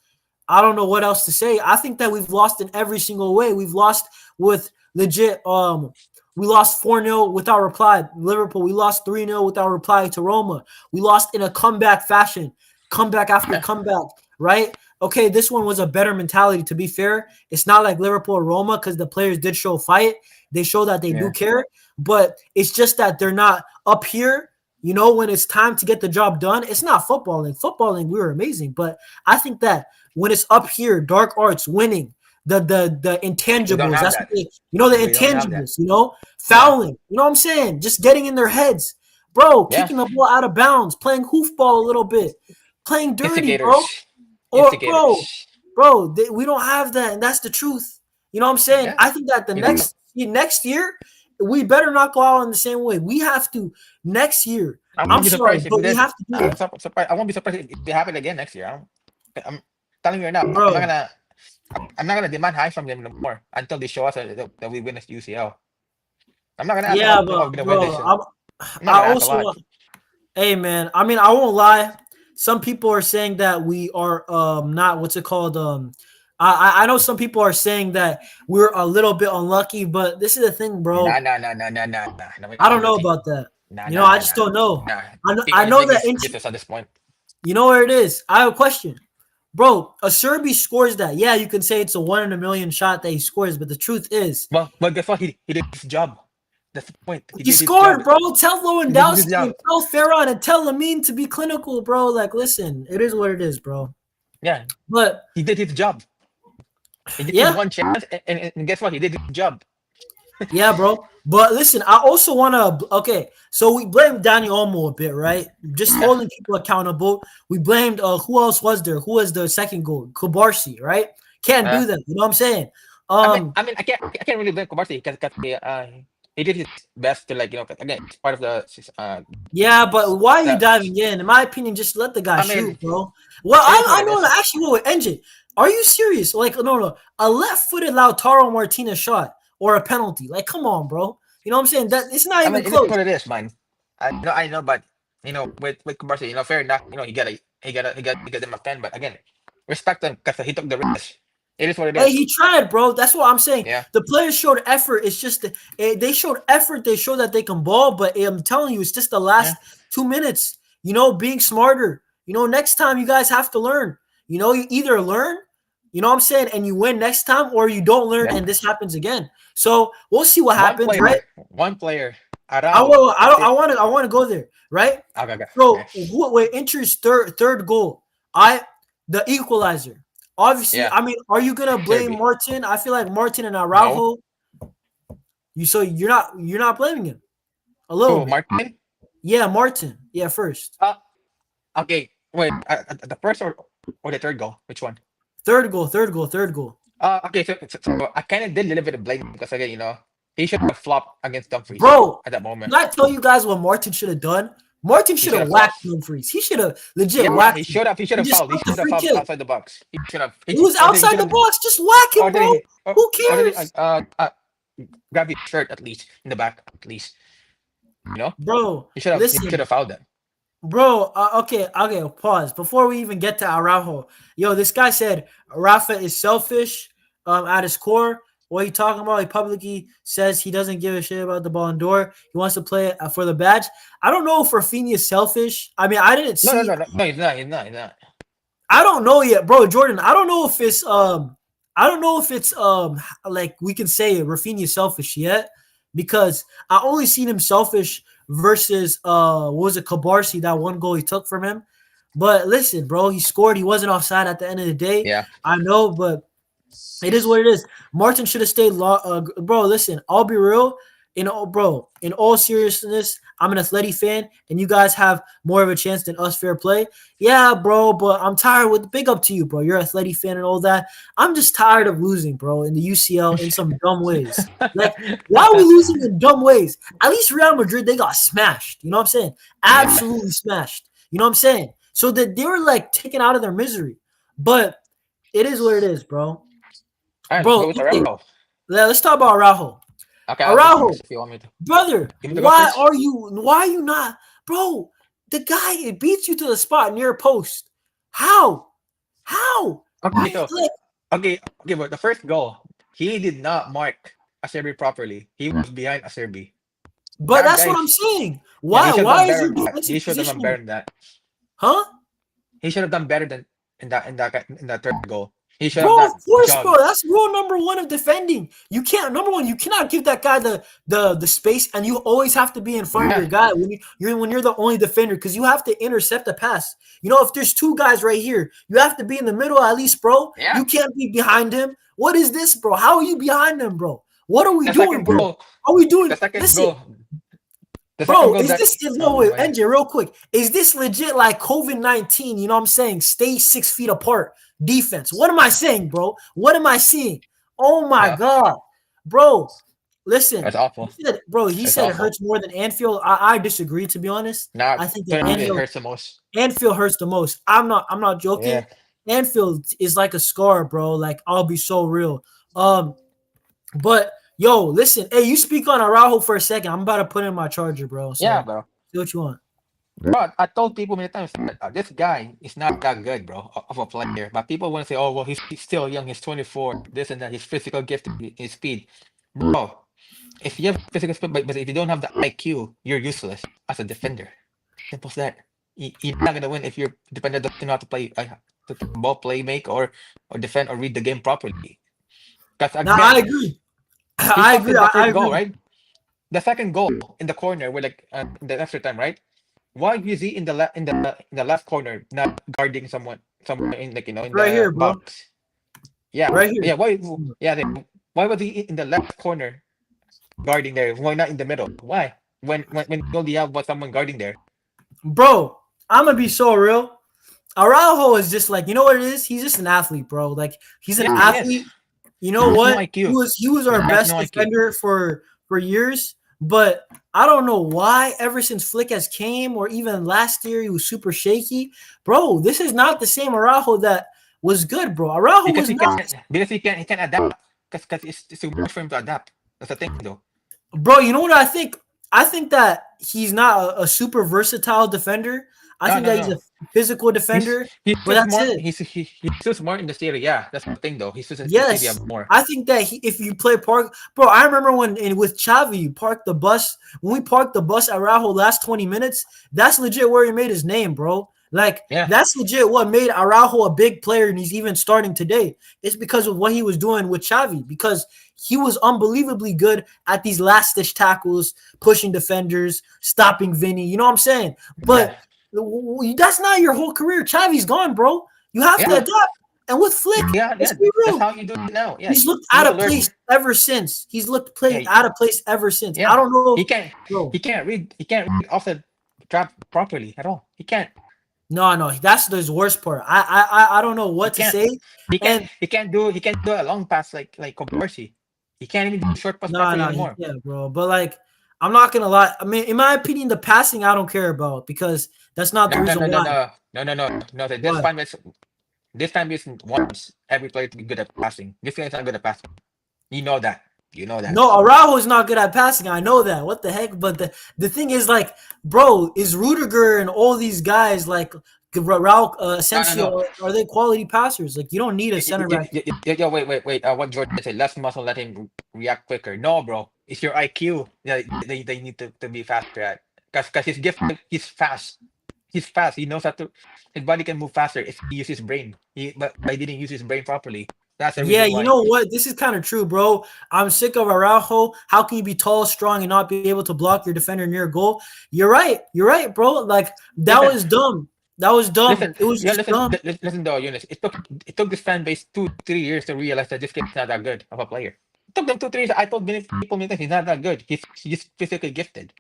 Speaker 1: I don't know what else to say. I think that we've lost in every single way. We've lost with legit. We lost 4-0 without reply. Liverpool. We lost 3-0 without reply to Roma. We lost in a comeback fashion, comeback after
Speaker 2: Yeah,
Speaker 1: comeback. Right? Okay, this one was a better mentality. To be fair, it's not like Liverpool or Roma because the players did show fight. They show that they do
Speaker 2: yeah.
Speaker 1: care, but it's just that they're not up here. You know, when it's time to get the job done, it's not footballing. Footballing, we were amazing, but I think that when it's up here, dark arts, winning, the
Speaker 2: We don't
Speaker 1: intangibles.
Speaker 2: have
Speaker 1: That's what
Speaker 2: that.
Speaker 1: the
Speaker 2: We don't have that.
Speaker 1: intangibles.
Speaker 2: Yeah,
Speaker 1: Fouling. You know what I'm saying? Just getting in their heads, bro.
Speaker 2: yeah.
Speaker 1: Kicking the ball out of bounds, playing hoofball a little bit, playing dirty, bro.
Speaker 2: Instigators,
Speaker 1: Or
Speaker 2: instigators.
Speaker 1: we don't have that, and that's the truth. You know what I'm saying?
Speaker 2: Yeah,
Speaker 1: I think that the
Speaker 2: you know.
Speaker 1: next year, we better not go out in the same way. We have to next year.
Speaker 2: I
Speaker 1: I'm
Speaker 2: won't be
Speaker 1: sorry,
Speaker 2: surprised if we
Speaker 1: but we
Speaker 2: did.
Speaker 1: have to do that,
Speaker 2: Surprised. I won't be surprised if it happen again next year. I'm telling you right now.
Speaker 1: bro.
Speaker 2: I'm not gonna demand high from them no more until they show us that we win this UCL. I'm not gonna ask
Speaker 1: Yeah,
Speaker 2: how
Speaker 1: but
Speaker 2: we're gonna win this.
Speaker 1: bro,
Speaker 2: I'm not
Speaker 1: I
Speaker 2: gonna ask a
Speaker 1: also
Speaker 2: lot.
Speaker 1: want. Hey, man. I mean, I won't lie. Some people are saying that we are not what's it called I know some people are saying that we're a little bit unlucky, but this is the thing,
Speaker 2: Nah,
Speaker 1: bro.
Speaker 2: nah, nah, nah, nah, nah, nah. No, we're
Speaker 1: I
Speaker 2: not
Speaker 1: don't know
Speaker 2: unlucky.
Speaker 1: about that.
Speaker 2: Nah, nah,
Speaker 1: I
Speaker 2: nah,
Speaker 1: just
Speaker 2: nah,
Speaker 1: don't know.
Speaker 2: nah.
Speaker 1: I know that
Speaker 2: Get us at this point.
Speaker 1: you know where it is. I have a question. Bro, Acerbi scores that. Yeah, you can say it's a 1 in a million shot that he scores, but the truth is,
Speaker 2: Well, guess what? He did his job. That's the point. He
Speaker 1: he
Speaker 2: did his
Speaker 1: scored,
Speaker 2: job.
Speaker 1: bro. Tell
Speaker 2: He did his
Speaker 1: Lewandowski
Speaker 2: job.
Speaker 1: and tell Ferran and tell Lamine to be clinical, bro. Like, listen, it is what it is, bro.
Speaker 2: Yeah,
Speaker 1: But
Speaker 2: he did his job. He just needs
Speaker 1: yeah,
Speaker 2: one chance, and guess what? He did his job.
Speaker 1: yeah, bro. But listen, I also want to. Okay, so we blamed Daniel Olmo a bit, right? Just
Speaker 2: Yeah.
Speaker 1: holding people accountable. We blamed. Who else was there? Who was the second goal? Kubarsi, right? Can't
Speaker 2: Uh,
Speaker 1: do that. You know what I'm saying?
Speaker 2: I can't really blame Kovarsi because he did his best to again it's part of the
Speaker 1: Yeah, but why are you
Speaker 2: the
Speaker 1: diving in? In my opinion, just let the guy
Speaker 2: I mean
Speaker 1: shoot, bro. Well,
Speaker 2: it is what
Speaker 1: I
Speaker 2: it
Speaker 1: know.
Speaker 2: is.
Speaker 1: Actually, wait, Engine. Are you serious? Like, no. A left-footed Lautaro Martinez shot or a penalty? Like, come on, bro. You know what I'm saying? That it's not
Speaker 2: I
Speaker 1: even
Speaker 2: mean it is
Speaker 1: close.
Speaker 2: what it is, man. I know, but with Kovarsi, fair enough. He got him a pen, but again, respect him because he took the risk. It is what it
Speaker 1: Hey,
Speaker 2: is.
Speaker 1: he tried, bro. That's what I'm saying.
Speaker 2: Yeah,
Speaker 1: The players showed effort. It's just they showed effort. They showed that they can ball, but I'm telling you, it's just the
Speaker 2: yeah.
Speaker 1: last 2 minutes. Being smarter. Next time you guys have to learn. You either learn, you know what I'm saying, and you win next time, or you don't learn
Speaker 2: Yeah.
Speaker 1: and this happens again. So we'll see what happens, right?
Speaker 2: One player. Araujo. That's it.
Speaker 1: I want to go there, right?
Speaker 2: Okay, okay. Okay.
Speaker 1: So who enters third goal? The equalizer. Obviously,
Speaker 2: Yeah.
Speaker 1: I mean, are you gonna blame
Speaker 2: Acerbi.
Speaker 1: Martin? I feel like Martin and
Speaker 2: No.
Speaker 1: Araujo. You're not blaming him a little
Speaker 2: Who?
Speaker 1: bit.
Speaker 2: Martin?
Speaker 1: Yeah, Martin. Yeah, first.
Speaker 2: Okay. Wait. The first or the third goal? Which one?
Speaker 1: Third goal, third goal, third goal.
Speaker 2: Okay. So I kind of did a little bit of blame because again, he should have flopped against Dumfries
Speaker 1: Bro,
Speaker 2: at that moment.
Speaker 1: can I tell you guys what Martin should have done? Martin
Speaker 2: He
Speaker 1: should
Speaker 2: should
Speaker 1: have
Speaker 2: have flopped.
Speaker 1: whacked Dumfries. He should have legit
Speaker 2: Yeah, he
Speaker 1: whacked him
Speaker 2: should have. He should
Speaker 1: and
Speaker 2: have
Speaker 1: just
Speaker 2: fouled. He
Speaker 1: got the
Speaker 2: should have
Speaker 1: free
Speaker 2: fouled
Speaker 1: kick.
Speaker 2: outside the box. He should have.
Speaker 1: It was
Speaker 2: Or then he
Speaker 1: outside
Speaker 2: should
Speaker 1: the
Speaker 2: have.
Speaker 1: box. Just whack
Speaker 2: Or
Speaker 1: him,
Speaker 2: then
Speaker 1: bro.
Speaker 2: he.
Speaker 1: Who
Speaker 2: Or then he,
Speaker 1: cares?
Speaker 2: grab his shirt at least in the back at least. You know.
Speaker 1: Bro,
Speaker 2: He should have. He should
Speaker 1: listen.
Speaker 2: have fouled that.
Speaker 1: Bro, okay, pause. Before we even get to Araujo, this guy said Rafa is selfish at his core. What are you talking about? He publicly says he doesn't give a shit about the Ballon d'Or. He wants to play it for the badge. I don't know if Raphinha is selfish. I mean, I didn't
Speaker 2: No, no,
Speaker 1: see.
Speaker 2: no, no, no. He's not. He's not. He's not.
Speaker 1: I don't know yet, bro. Jordan, I don't know if it's like we can say Raphinha selfish yet because I only seen him selfish versus what was it, Kabarsi, that one goal he took from him. But listen, bro, he scored. He wasn't offside at the end of the day.
Speaker 2: Yeah.
Speaker 1: I know, but it is what it is. Martin should have stayed. Bro, listen, I'll be real. In all seriousness, I'm an Athletic fan, and you guys have more of a chance than us. Fair play, yeah, bro. But I'm tired. With big up to you, bro. You're an Athletic fan and all that. I'm just tired of losing, bro, in the UCL in some dumb ways. Like, why are we losing in dumb ways? At least Real Madrid, they got smashed. You know what I'm saying?
Speaker 2: Yeah.
Speaker 1: Absolutely smashed. You know what I'm saying? So that they were like taken out of their misery. But it is what it is, bro.
Speaker 2: All right, let's
Speaker 1: Bro,
Speaker 2: go with
Speaker 1: okay,
Speaker 2: Araujo.
Speaker 1: let's talk about Araujo.
Speaker 2: Okay, I'll go
Speaker 1: Araujo,
Speaker 2: first if you want me to.
Speaker 1: brother,
Speaker 2: You want me to go
Speaker 1: why
Speaker 2: first?
Speaker 1: are you not, bro? The guy it beats you to the spot near post. How? How?
Speaker 2: Okay,
Speaker 1: I
Speaker 2: so
Speaker 1: like,
Speaker 2: okay, but the first goal, he did not mark Acerbi properly. He was behind Acerbi.
Speaker 1: but
Speaker 2: That
Speaker 1: that's
Speaker 2: guy,
Speaker 1: what I'm saying.
Speaker 2: yeah, he
Speaker 1: Why?
Speaker 2: should have done
Speaker 1: Why is
Speaker 2: better
Speaker 1: your
Speaker 2: than that. He
Speaker 1: defensive
Speaker 2: should have done
Speaker 1: positioning?
Speaker 2: better than that.
Speaker 1: Huh?
Speaker 2: He should have done better than in that third goal. He should have
Speaker 1: Bro, of
Speaker 2: not
Speaker 1: course, bro.
Speaker 2: jogged.
Speaker 1: That's rule number one of defending. You can't number one. You cannot give that guy the space, and you always have to be in front of your
Speaker 2: Yeah,
Speaker 1: guy when you're the only defender because you have to intercept the pass. You know, if there's two guys right here, you have to be in the middle at least, bro.
Speaker 2: yeah.
Speaker 1: You can't be behind him. What is this, bro? How are you behind him, bro? What are we
Speaker 2: The
Speaker 1: doing,
Speaker 2: second
Speaker 1: bro?
Speaker 2: goal,
Speaker 1: Are we
Speaker 2: the
Speaker 1: doing?
Speaker 2: second
Speaker 1: Listen,
Speaker 2: goal, the second
Speaker 1: bro,
Speaker 2: goal
Speaker 1: is
Speaker 2: that
Speaker 1: this no
Speaker 2: oh
Speaker 1: wait,
Speaker 2: my
Speaker 1: NJ, real quick? Is this legit like COVID-19? You know what I'm saying? Stay 6 feet apart. Defense. What am I saying, bro? What am I seeing? Oh my
Speaker 2: no,
Speaker 1: god, bro. Listen,
Speaker 2: that's awful.
Speaker 1: he
Speaker 2: That's
Speaker 1: said it
Speaker 2: awful.
Speaker 1: hurts more than Anfield. I disagree, to be honest.
Speaker 2: Now
Speaker 1: I think
Speaker 2: to
Speaker 1: that
Speaker 2: me it hurts the most.
Speaker 1: Anfield hurts the most. I'm not joking.
Speaker 2: Yeah,
Speaker 1: Anfield is like a scar, bro. Like, I'll be so real. Um, but yo, listen, hey, you speak on Araujo for a second. I'm about to put in my charger, bro.
Speaker 2: yeah,
Speaker 1: So
Speaker 2: bro.
Speaker 1: do what you want.
Speaker 2: Bro, I told people many times that this guy is not that good, bro, of a player. But people want to say, oh, well, he's still young, he's 24, this and that, his physical gift, his speed. Bro, if you have physical speed, but if you don't have the IQ, you're useless as a defender. Simple as that. You're not gonna win if your defender doesn't know how to play, to ball play, make, or defend, or read the game properly. Because
Speaker 1: Now I
Speaker 2: again,
Speaker 1: agree.
Speaker 2: he
Speaker 1: I
Speaker 2: fucked
Speaker 1: agree.
Speaker 2: in the
Speaker 1: I
Speaker 2: first goal,
Speaker 1: agree.
Speaker 2: right? The second goal in the corner, where like in the extra time, right? Why is he in the left corner, not guarding someone in like in
Speaker 1: Right
Speaker 2: the
Speaker 1: here, bro.
Speaker 2: box? Yeah,
Speaker 1: Right here.
Speaker 2: yeah. Why was he in the left corner guarding there? Why not in the middle? Why? When you only have someone guarding there?
Speaker 1: Bro, I'm gonna be so real. Araujo is just like, you know what it is? He's just an athlete, bro. Like, he's an
Speaker 2: Yeah, he is.
Speaker 1: athlete. You
Speaker 2: He
Speaker 1: know
Speaker 2: has no
Speaker 1: what?
Speaker 2: IQ.
Speaker 1: He was our
Speaker 2: He has
Speaker 1: best
Speaker 2: no IQ.
Speaker 1: defender for years, but I don't know why ever since Flick has came or even last year he was super shaky. Bro, this is not the same Araujo that was good, bro. Araujo
Speaker 2: Because
Speaker 1: was
Speaker 2: he can't.
Speaker 1: not.
Speaker 2: Because he can't adapt. Because it's too much for him to adapt. That's the thing, though.
Speaker 1: Bro, you know what I think? I think that he's not a super versatile defender. I
Speaker 2: No,
Speaker 1: think
Speaker 2: no,
Speaker 1: that he's
Speaker 2: no.
Speaker 1: a physical
Speaker 2: He's
Speaker 1: defender,
Speaker 2: he's
Speaker 1: but
Speaker 2: too
Speaker 1: that's
Speaker 2: smart.
Speaker 1: it.
Speaker 2: He's too smart in the theory. Yeah, that's the thing, though. He's too in theory
Speaker 1: Yes,
Speaker 2: more.
Speaker 1: I think that if you play park, bro, I remember with Xavi, you parked the bus. When we parked the bus at Araujo last 20 minutes, that's legit where he made his name, bro. Like,
Speaker 2: Yeah,
Speaker 1: that's legit what made Araujo a big player, and he's even starting today. It's because of what he was doing with Xavi, because he was unbelievably good at these last ditch tackles, pushing defenders, stopping Vinny. You know what I'm saying?
Speaker 2: yeah,
Speaker 1: But that's not your whole career. Xavi's gone, bro. You have to
Speaker 2: yeah,
Speaker 1: adapt. And with Flick,
Speaker 2: yeah,
Speaker 1: let's
Speaker 2: yeah.
Speaker 1: be
Speaker 2: That's
Speaker 1: real.
Speaker 2: how you do it now. Yeah,
Speaker 1: He's looked
Speaker 2: you
Speaker 1: out
Speaker 2: need to
Speaker 1: of
Speaker 2: learn.
Speaker 1: place ever since. He's looked
Speaker 2: Yeah,
Speaker 1: out of place ever since. I
Speaker 2: yeah.
Speaker 1: don't know,
Speaker 2: He can't.
Speaker 1: bro.
Speaker 2: He can't read off the trap properly at all. He can't.
Speaker 1: No, that's the worst part. I don't know
Speaker 2: He
Speaker 1: what to
Speaker 2: can't.
Speaker 1: say.
Speaker 2: He can't.
Speaker 1: And
Speaker 2: He can't do a long pass like Comparsi. He can't even do short pass properly
Speaker 1: he
Speaker 2: anymore.
Speaker 1: can't, bro. But like, I'm not gonna lie. I mean, in my opinion, the passing I don't care about because that's not the
Speaker 2: No, no,
Speaker 1: reason
Speaker 2: no, no,
Speaker 1: why.
Speaker 2: no, no, no, no, no.
Speaker 1: Why?
Speaker 2: This time isn't once every player to be good at passing. This guy is not good at passing. You know that. You know that.
Speaker 1: No, Araujo is not good at passing. I know that. What the heck? But the thing is, like, bro, is Rudiger and all these guys like Raul
Speaker 2: No, no, no.
Speaker 1: Asensio, are they quality passers? Like, you don't need a center back.
Speaker 2: Yo, wait. What Jordan said, less muscle, let him react quicker. No, bro. It's your IQ. Yeah, they need to be faster at. Because his gift, he's fast. He's fast. He knows how to. His body can move faster if he uses his brain. But he didn't use his brain properly. That's the
Speaker 1: Yeah,
Speaker 2: reason
Speaker 1: you
Speaker 2: why.
Speaker 1: know what? This is kind of true, bro. I'm sick of Araujo. How can you be tall, strong, and not be able to block your defender near goal? You're right. You're right, bro. Like, that
Speaker 2: Yeah,
Speaker 1: was dumb. That was dumb.
Speaker 2: Listen,
Speaker 1: It was
Speaker 2: yeah,
Speaker 1: just dumb.
Speaker 2: listen though, Eunice. It took this fan base 2 3 years to realize that this kid's not that good of a player. It took them 2 3 years. I told people many times he's not that good. He's just physically gifted.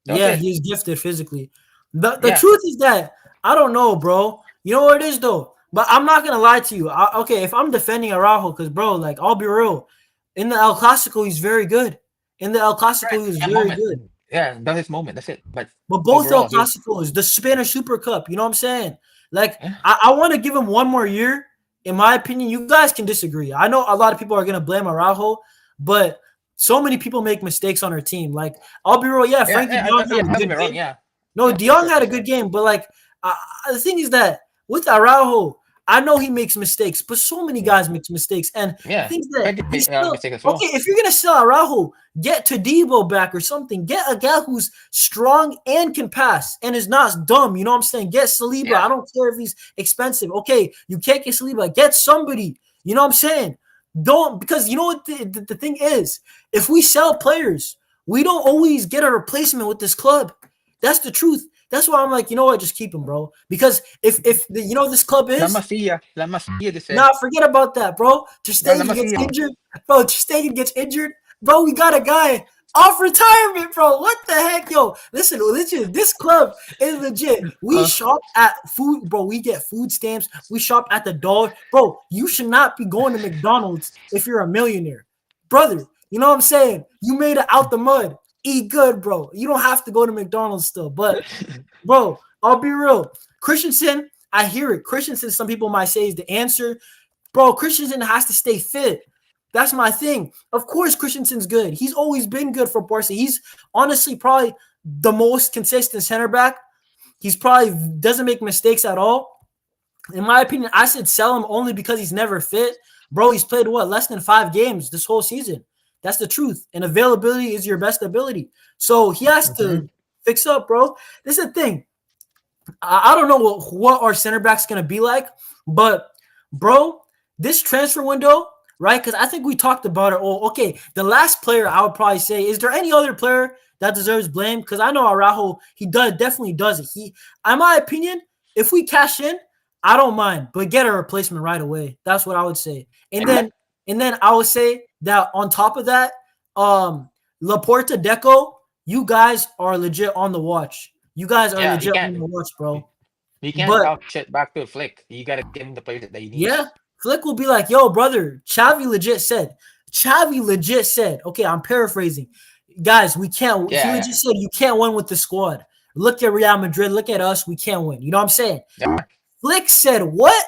Speaker 2: That was
Speaker 1: Yeah,
Speaker 2: it.
Speaker 1: he's gifted physically. The
Speaker 2: Yeah.
Speaker 1: truth is that I don't know, bro. You know what it is though. But I'm not gonna lie to you. Okay, if I'm defending Araujo, because bro, like I'll be real. In the El Clasico, he's very good. In the El Clasico,
Speaker 2: Right.
Speaker 1: he was
Speaker 2: That
Speaker 1: very
Speaker 2: moment.
Speaker 1: good.
Speaker 2: Yeah, that's his moment. That's it. But
Speaker 1: But both El
Speaker 2: overall, he was.
Speaker 1: Clasicos, the Spanish Super Cup, you know what I'm saying? Like,
Speaker 2: Yeah.
Speaker 1: I want to give him one more year. In my opinion, you guys can disagree. I know a lot of people are going to blame Araujo, but so many people make mistakes on our team. Like, I'll be real. Yeah,
Speaker 2: Yeah.
Speaker 1: Frankie
Speaker 2: Yeah.
Speaker 1: De Jong
Speaker 2: Yeah.
Speaker 1: had a
Speaker 2: Don't get
Speaker 1: good
Speaker 2: me wrong.
Speaker 1: game.
Speaker 2: Yeah.
Speaker 1: No,
Speaker 2: Yeah.
Speaker 1: De
Speaker 2: For
Speaker 1: Jong
Speaker 2: sure.
Speaker 1: had
Speaker 2: For
Speaker 1: a good
Speaker 2: sure.
Speaker 1: game, but like the thing is that with Araujo, I know he makes mistakes, but so many
Speaker 2: Yeah.
Speaker 1: guys make mistakes. And the
Speaker 2: Yeah.
Speaker 1: thing is that
Speaker 2: Pedri
Speaker 1: he's
Speaker 2: made a
Speaker 1: still
Speaker 2: mistake as
Speaker 1: okay.
Speaker 2: well.
Speaker 1: If you're gonna sell Araujo, get Todibo back or something. Get a guy who's strong and can pass and is not dumb. You know what I'm saying? Get Saliba.
Speaker 2: Yeah.
Speaker 1: I don't care if he's expensive. Okay, you can't get Saliba. Get somebody. You know what I'm saying? Don't because you know what the thing is. If we sell players, we don't always get a replacement with this club. That's the truth. That's why I'm like, you know what, just keep him, bro. Because if the, you know what this club
Speaker 2: La
Speaker 1: is,
Speaker 2: Masia. La Masia. They
Speaker 1: nah,
Speaker 2: said.
Speaker 1: forget about that, bro.
Speaker 2: Yeah. La
Speaker 1: Stegen gets
Speaker 2: Masia.
Speaker 1: injured, bro. Stegen gets injured, bro. We got a guy off retirement, bro. What the heck, yo? Listen, this club is legit. We
Speaker 2: Uh,
Speaker 1: shop at food, bro. We get food stamps. We shop at the dollar, bro. You should not be going to McDonald's if you're a millionaire, brother. You know what I'm saying? You made it out the mud. Eat good, bro. You don't have to go to McDonald's still, but bro, I'll be real. Christensen, I hear it. Christensen, some people might say, is the answer. Bro, Christensen has to stay fit. That's my thing. Of course, Christensen's good. He's always been good for Barca. He's honestly probably the most consistent center back. He's probably doesn't make mistakes at all. In my opinion, I said sell him only because he's never fit. Bro, he's played what? Less than 5 games this whole season. That's the truth. And availability is your best ability. So he has
Speaker 2: mhm.
Speaker 1: to fix up, bro. This is the thing. I don't know what our center back's gonna be like, but bro, this transfer window, right? Because I think we talked about it. Oh, okay. The last player I would probably say, is there any other player that deserves blame? Because I know Araujo, he definitely does it. In my opinion, if we cash in, I don't mind, but get a replacement right away. That's what I would say. And
Speaker 2: Yeah.
Speaker 1: then I would say that on top of that, Laporta Deco, you guys are legit on the watch. You guys are
Speaker 2: Yeah. You
Speaker 1: legit on
Speaker 2: can't.
Speaker 1: the watch,
Speaker 2: You
Speaker 1: bro.
Speaker 2: you can't
Speaker 1: But
Speaker 2: talk shit back to Flick. You gotta give him the players that he
Speaker 1: yeah,
Speaker 2: needs.
Speaker 1: Flick will be like, yo, brother, Xavi legit said, okay, I'm paraphrasing. Guys, we can't, he
Speaker 2: Yeah.
Speaker 1: legit said, you can't win with the squad. Look at Real Madrid, look at us, we can't win. You know what I'm saying?
Speaker 2: Yeah.
Speaker 1: Flick said, what?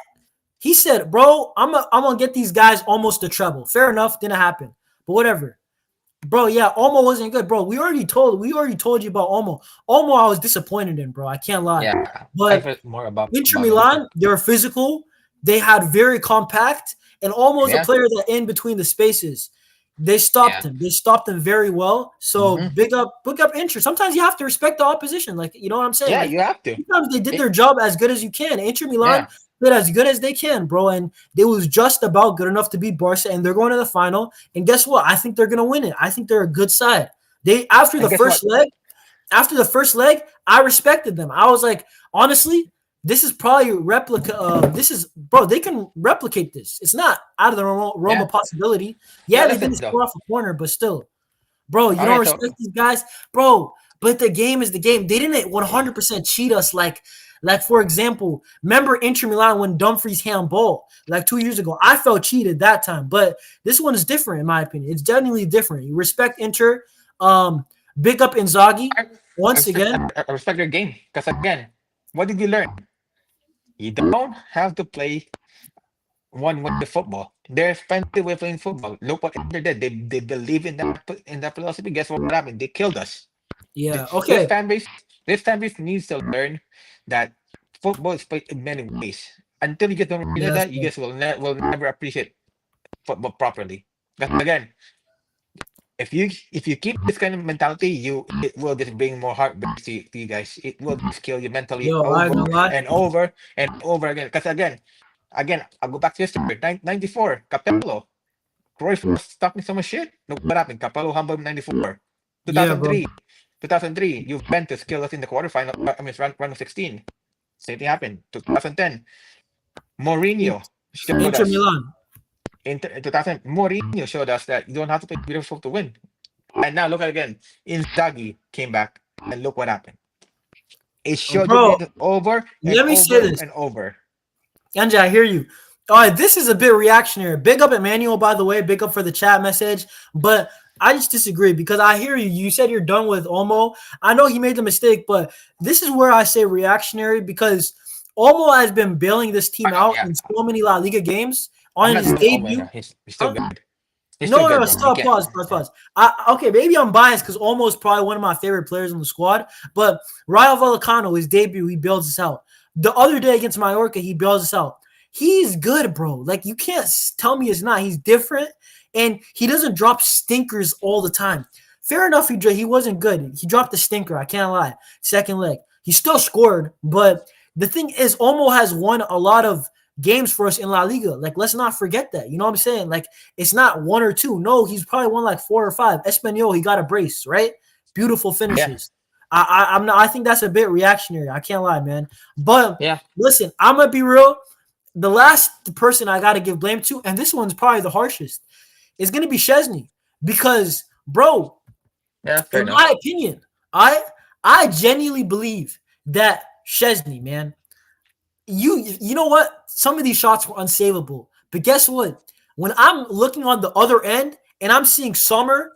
Speaker 1: He said, bro, I'm going to get these guys almost a treble. Fair enough, didn't happen. But whatever. Bro, yeah, Olmo wasn't good, bro. We already told you about Olmo. Olmo, I was disappointed in, bro. I can't lie.
Speaker 2: Yeah. I
Speaker 1: But
Speaker 2: felt more
Speaker 1: Inter
Speaker 2: about him.
Speaker 1: Milan, they were physical. They had very compact and almost a
Speaker 2: Yeah.
Speaker 1: player that in between the spaces. They stopped
Speaker 2: Yeah.
Speaker 1: him. They stopped him very well. So
Speaker 2: Hmm.
Speaker 1: big up Inter. Sometimes you have to respect the opposition. Like, you know what I'm saying?
Speaker 2: Yeah.
Speaker 1: Like
Speaker 2: You have to.
Speaker 1: sometimes they did
Speaker 2: It,
Speaker 1: their job as good as you can. Inter Milan
Speaker 2: yeah.
Speaker 1: did as good as they can, bro. And they was just about good enough to beat Barca, and they're going to the final. And guess what? I think they're gonna win it. I think they're a good side. They
Speaker 2: And guess what?
Speaker 1: after the first leg, I respected them. I was like, honestly, this is probably replica. This is, bro, they can replicate this. It's not out of the realm
Speaker 2: Yeah.
Speaker 1: of possibility.
Speaker 2: Yeah.
Speaker 1: Yeah, they
Speaker 2: Listen
Speaker 1: didn't
Speaker 2: though.
Speaker 1: score off a corner, but still, bro, you
Speaker 2: All
Speaker 1: don't
Speaker 2: right. So
Speaker 1: respect these guys, bro. But the game is the game. They didn't 100% cheat us like for example, remember Inter Milan when Dumfries handball like 2 years ago? I felt cheated that time, but this one is different in my opinion. It's genuinely different. You respect Inter. Big up Inzaghi
Speaker 2: I, I
Speaker 1: once
Speaker 2: respect.
Speaker 1: again.
Speaker 2: I respect your game because again, what did you learn? You don't have to play one way of football. There's plenty way of playing football. Look what Inter did. They believe in that philosophy. Guess what happened? They killed us.
Speaker 1: Yeah.
Speaker 2: This
Speaker 1: Okay.
Speaker 2: fan base, this fan base needs to learn that football is played in many ways. Until you get to realize
Speaker 1: Yes,
Speaker 2: that, you
Speaker 1: bro.
Speaker 2: guys will never appreciate football properly. Because again, if you keep this kind of mentality, it will just bring more heartbreak to you guys. It will just kill you mentally
Speaker 1: Yo, I ain't
Speaker 2: over
Speaker 1: gonna lie.
Speaker 2: and over and over again. Because again, I'll go back to history. 94, Capello. Cruyff was talking so much shit. Look what happened. Capello humbled 94.
Speaker 1: Yeah, bro.
Speaker 2: 2003. 2003, Juventus killed us in the quarterfinal. I mean, round of 16. Same thing happened. 2010, Mourinho showed
Speaker 1: Inter
Speaker 2: us.
Speaker 1: Milan.
Speaker 2: In 2000, Mourinho showed us that you don't have to play beautiful to win. And now look at it again. Inzaghi came back, and look what happened. It showed you
Speaker 1: Bro,
Speaker 2: again over and
Speaker 1: let me say
Speaker 2: over
Speaker 1: this.
Speaker 2: and over.
Speaker 1: Anjay, I hear you. All right, this is a bit reactionary. Big up Emmanuel, by the way. Big up for the chat message. But I just disagree because I hear you. You said you're done with Olmo. I know he made the mistake, but this is where I say reactionary because Olmo has been bailing this
Speaker 2: I
Speaker 1: team
Speaker 2: know,
Speaker 1: out
Speaker 2: yeah.
Speaker 1: in so many La Liga games
Speaker 2: I'm
Speaker 1: on
Speaker 2: not
Speaker 1: his
Speaker 2: doing oh my
Speaker 1: debut.
Speaker 2: god, he's still
Speaker 1: Huh?
Speaker 2: good. He's still
Speaker 1: No, no,
Speaker 2: good,
Speaker 1: no.
Speaker 2: bro. You
Speaker 1: Stop.
Speaker 2: can't.
Speaker 1: Pause. Pause.
Speaker 2: Yeah.
Speaker 1: Pause. Okay, maybe I'm biased because Olmo is probably one of my favorite players in the squad. But Rayo Vallecano, his debut, he bails us out. The other day against Mallorca, he bails us out. He's good, bro. Like you can't tell me it's not. He's different, and he doesn't drop stinkers all the time. Fair enough, he wasn't good. He dropped the stinker. I can't lie. Second leg, he still scored, but the thing is, Olmo has won a lot of games for us in La Liga. Like, let's not forget that. You know what I'm saying? Like, it's not one or two. No, he's probably won like 4 or 5. Espanol, he got a brace, right? Beautiful
Speaker 2: Yeah.
Speaker 1: finishes. I'm not. I think that's a bit reactionary. I can't lie, man. But
Speaker 2: Yeah.
Speaker 1: listen, I'm gonna be real. The last person I gotta give blame to, and this one's probably the harshest, is gonna be Szczesny because, bro,
Speaker 2: Yeah. Fair
Speaker 1: in
Speaker 2: enough.
Speaker 1: my opinion, I genuinely believe that Szczesny, man, you know what? Some of these shots were unsavable. But guess what? When I'm looking on the other end and I'm seeing Sommer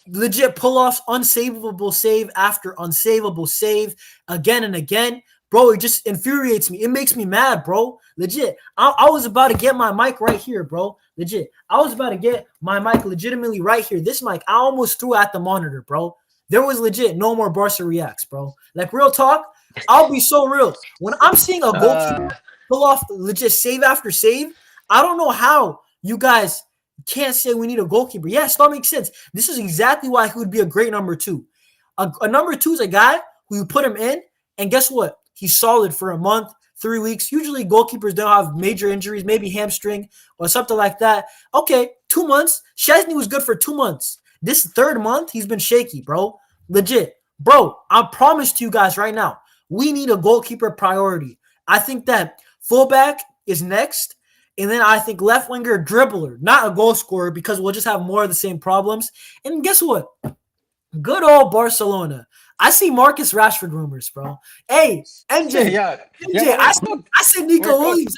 Speaker 1: legit pull off unsavable save after unsavable save again and again, bro, it just infuriates me. It makes me mad, bro. Legit. I was about to get my mic right here, bro. Legit. I was about to get my mic legitimately right here. This mic, I almost threw at the monitor, bro. There was legit no more Barca reacts, bro. Like real talk, I'll be so real. When I'm seeing a goalkeeper
Speaker 2: Uh,
Speaker 1: pull off legit save after save, I don't know how you guys can't say we need a goalkeeper. Yes, that makes sense. This is exactly why he would be a great number two. A number two is a guy who you put him in, and guess what? He's solid for a month, 3 weeks. Usually goalkeepers don't have major injuries, maybe hamstring or something like that. Okay, 2 months. Szczesny was good for 2 months. This third month, he's been shaky, bro. Legit. Bro, I promise to you guys right now, we need a goalkeeper priority. I think that fullback is next. And then I think left winger dribbler, not a goal scorer, because we'll just have more of the same problems. And guess what? Good old Barcelona. I see Marcus Rashford rumors, bro. Hey, MJ,
Speaker 2: yeah. Yeah.
Speaker 1: MJ,
Speaker 2: We're cooked.
Speaker 1: I said
Speaker 2: We're
Speaker 1: Nico
Speaker 2: cooked.
Speaker 1: Williams.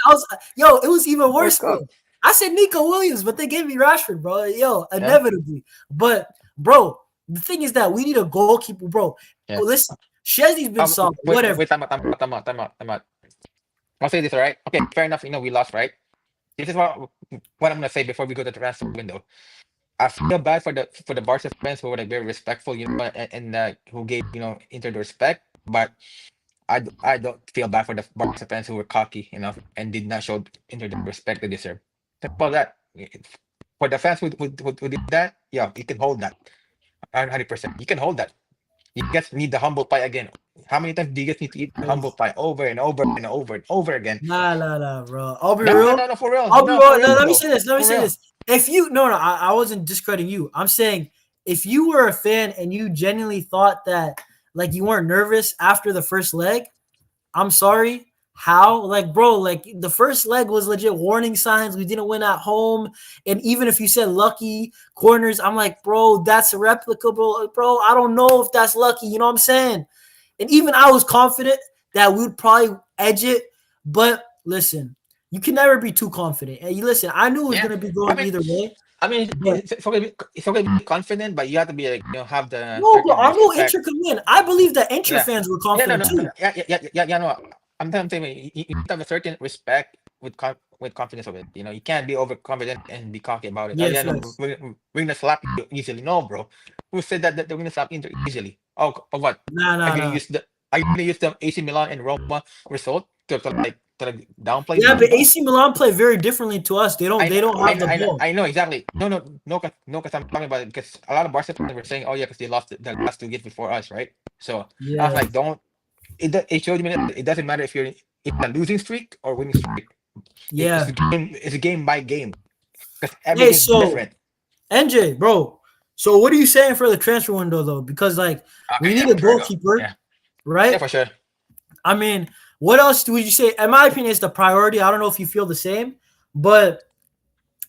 Speaker 1: It was even
Speaker 2: We're
Speaker 1: worse, bro.
Speaker 2: cooked.
Speaker 1: I said Nico Williams, but they gave me Rashford, bro. Yo,
Speaker 2: Yeah.
Speaker 1: inevitably. But, bro, the thing is that we need a goalkeeper, bro.
Speaker 2: Yeah.
Speaker 1: Listen, Chesney's been solid. Whatever.
Speaker 2: Wait. Time out. I'll say this, all right? Okay. Fair enough. We lost, right? This is what I'm gonna say before we go to the transfer window. I feel bad for the Barca fans who were like very respectful, and who gave Inter the respect. But I don't feel bad for the Barca fans who were cocky enough and did not show Inter the respect they deserve. Simple as that. For the fans who did that, yeah, you can hold that 100%. You can hold that. You guys need the humble pie again. How many times do you guys need to eat the humble pie over and over and over and over again?
Speaker 1: Nah, bro. I'll be
Speaker 2: No,
Speaker 1: real.
Speaker 2: for real.
Speaker 1: I'll be
Speaker 2: No,
Speaker 1: real.
Speaker 2: for real,
Speaker 1: No, let me
Speaker 2: bro.
Speaker 1: say this. Let me
Speaker 2: For
Speaker 1: say
Speaker 2: real.
Speaker 1: this. If you no, I wasn't discrediting you. I'm saying if you were a fan and you genuinely thought that like you weren't nervous after the first leg, I'm sorry. How? Like, bro, like the first leg was legit warning signs. We didn't win at home. And even if you said lucky corners, I'm like, bro, that's replicable. Bro, I don't know if that's lucky. You know what I'm saying? And even I was confident that we'd probably edge it. But listen, you can never be too confident. And you listen, I knew it was
Speaker 2: Yeah.
Speaker 1: gonna be
Speaker 2: I
Speaker 1: going
Speaker 2: mean,
Speaker 1: either way.
Speaker 2: I mean,
Speaker 1: But
Speaker 2: it's okay to be confident, but you have to be like, have the
Speaker 1: no, bro,
Speaker 2: certain
Speaker 1: I know
Speaker 2: respect.
Speaker 1: Inter come in. I believe that Inter
Speaker 2: Yeah.
Speaker 1: fans were
Speaker 2: Yeah, no,
Speaker 1: confident
Speaker 2: no,
Speaker 1: too.
Speaker 2: no. Yeah, no. I'm saying you have a certain respect with confidence of it. You can't be overconfident and be cocky about it. Oh yeah,
Speaker 1: Yes,
Speaker 2: no,
Speaker 1: yes.
Speaker 2: we're gonna slap you easily. No, bro. Who said that they're gonna slap Inter easily? Oh, what? Are you gonna
Speaker 1: Nah.
Speaker 2: use the AC Milan and Roma result to downplay
Speaker 1: Yeah,
Speaker 2: them?
Speaker 1: but
Speaker 2: No.
Speaker 1: AC Milan play very differently to us. They don't
Speaker 2: I
Speaker 1: they
Speaker 2: know,
Speaker 1: don't have the ball.
Speaker 2: I know exactly. No, because I'm talking about it because a lot of Barca fans were saying, oh yeah, because they lost the last two games before us, right? So I was
Speaker 1: Yeah.
Speaker 2: like, don't. It showed me that it doesn't matter if you're in a losing streak or winning streak. It's
Speaker 1: Yeah.
Speaker 2: a game. It's a game by game because every
Speaker 1: Hey,
Speaker 2: game is
Speaker 1: so
Speaker 2: different.
Speaker 1: NJ, bro. So what are you saying for the transfer window though? Because like
Speaker 2: Okay,
Speaker 1: we
Speaker 2: yeah,
Speaker 1: need a
Speaker 2: for sure. Go.
Speaker 1: goalkeeper,
Speaker 2: Yeah,
Speaker 1: right?
Speaker 2: yeah, for sure.
Speaker 1: I mean, What else would you say? In my opinion, it's the priority. I don't know if you feel the same, but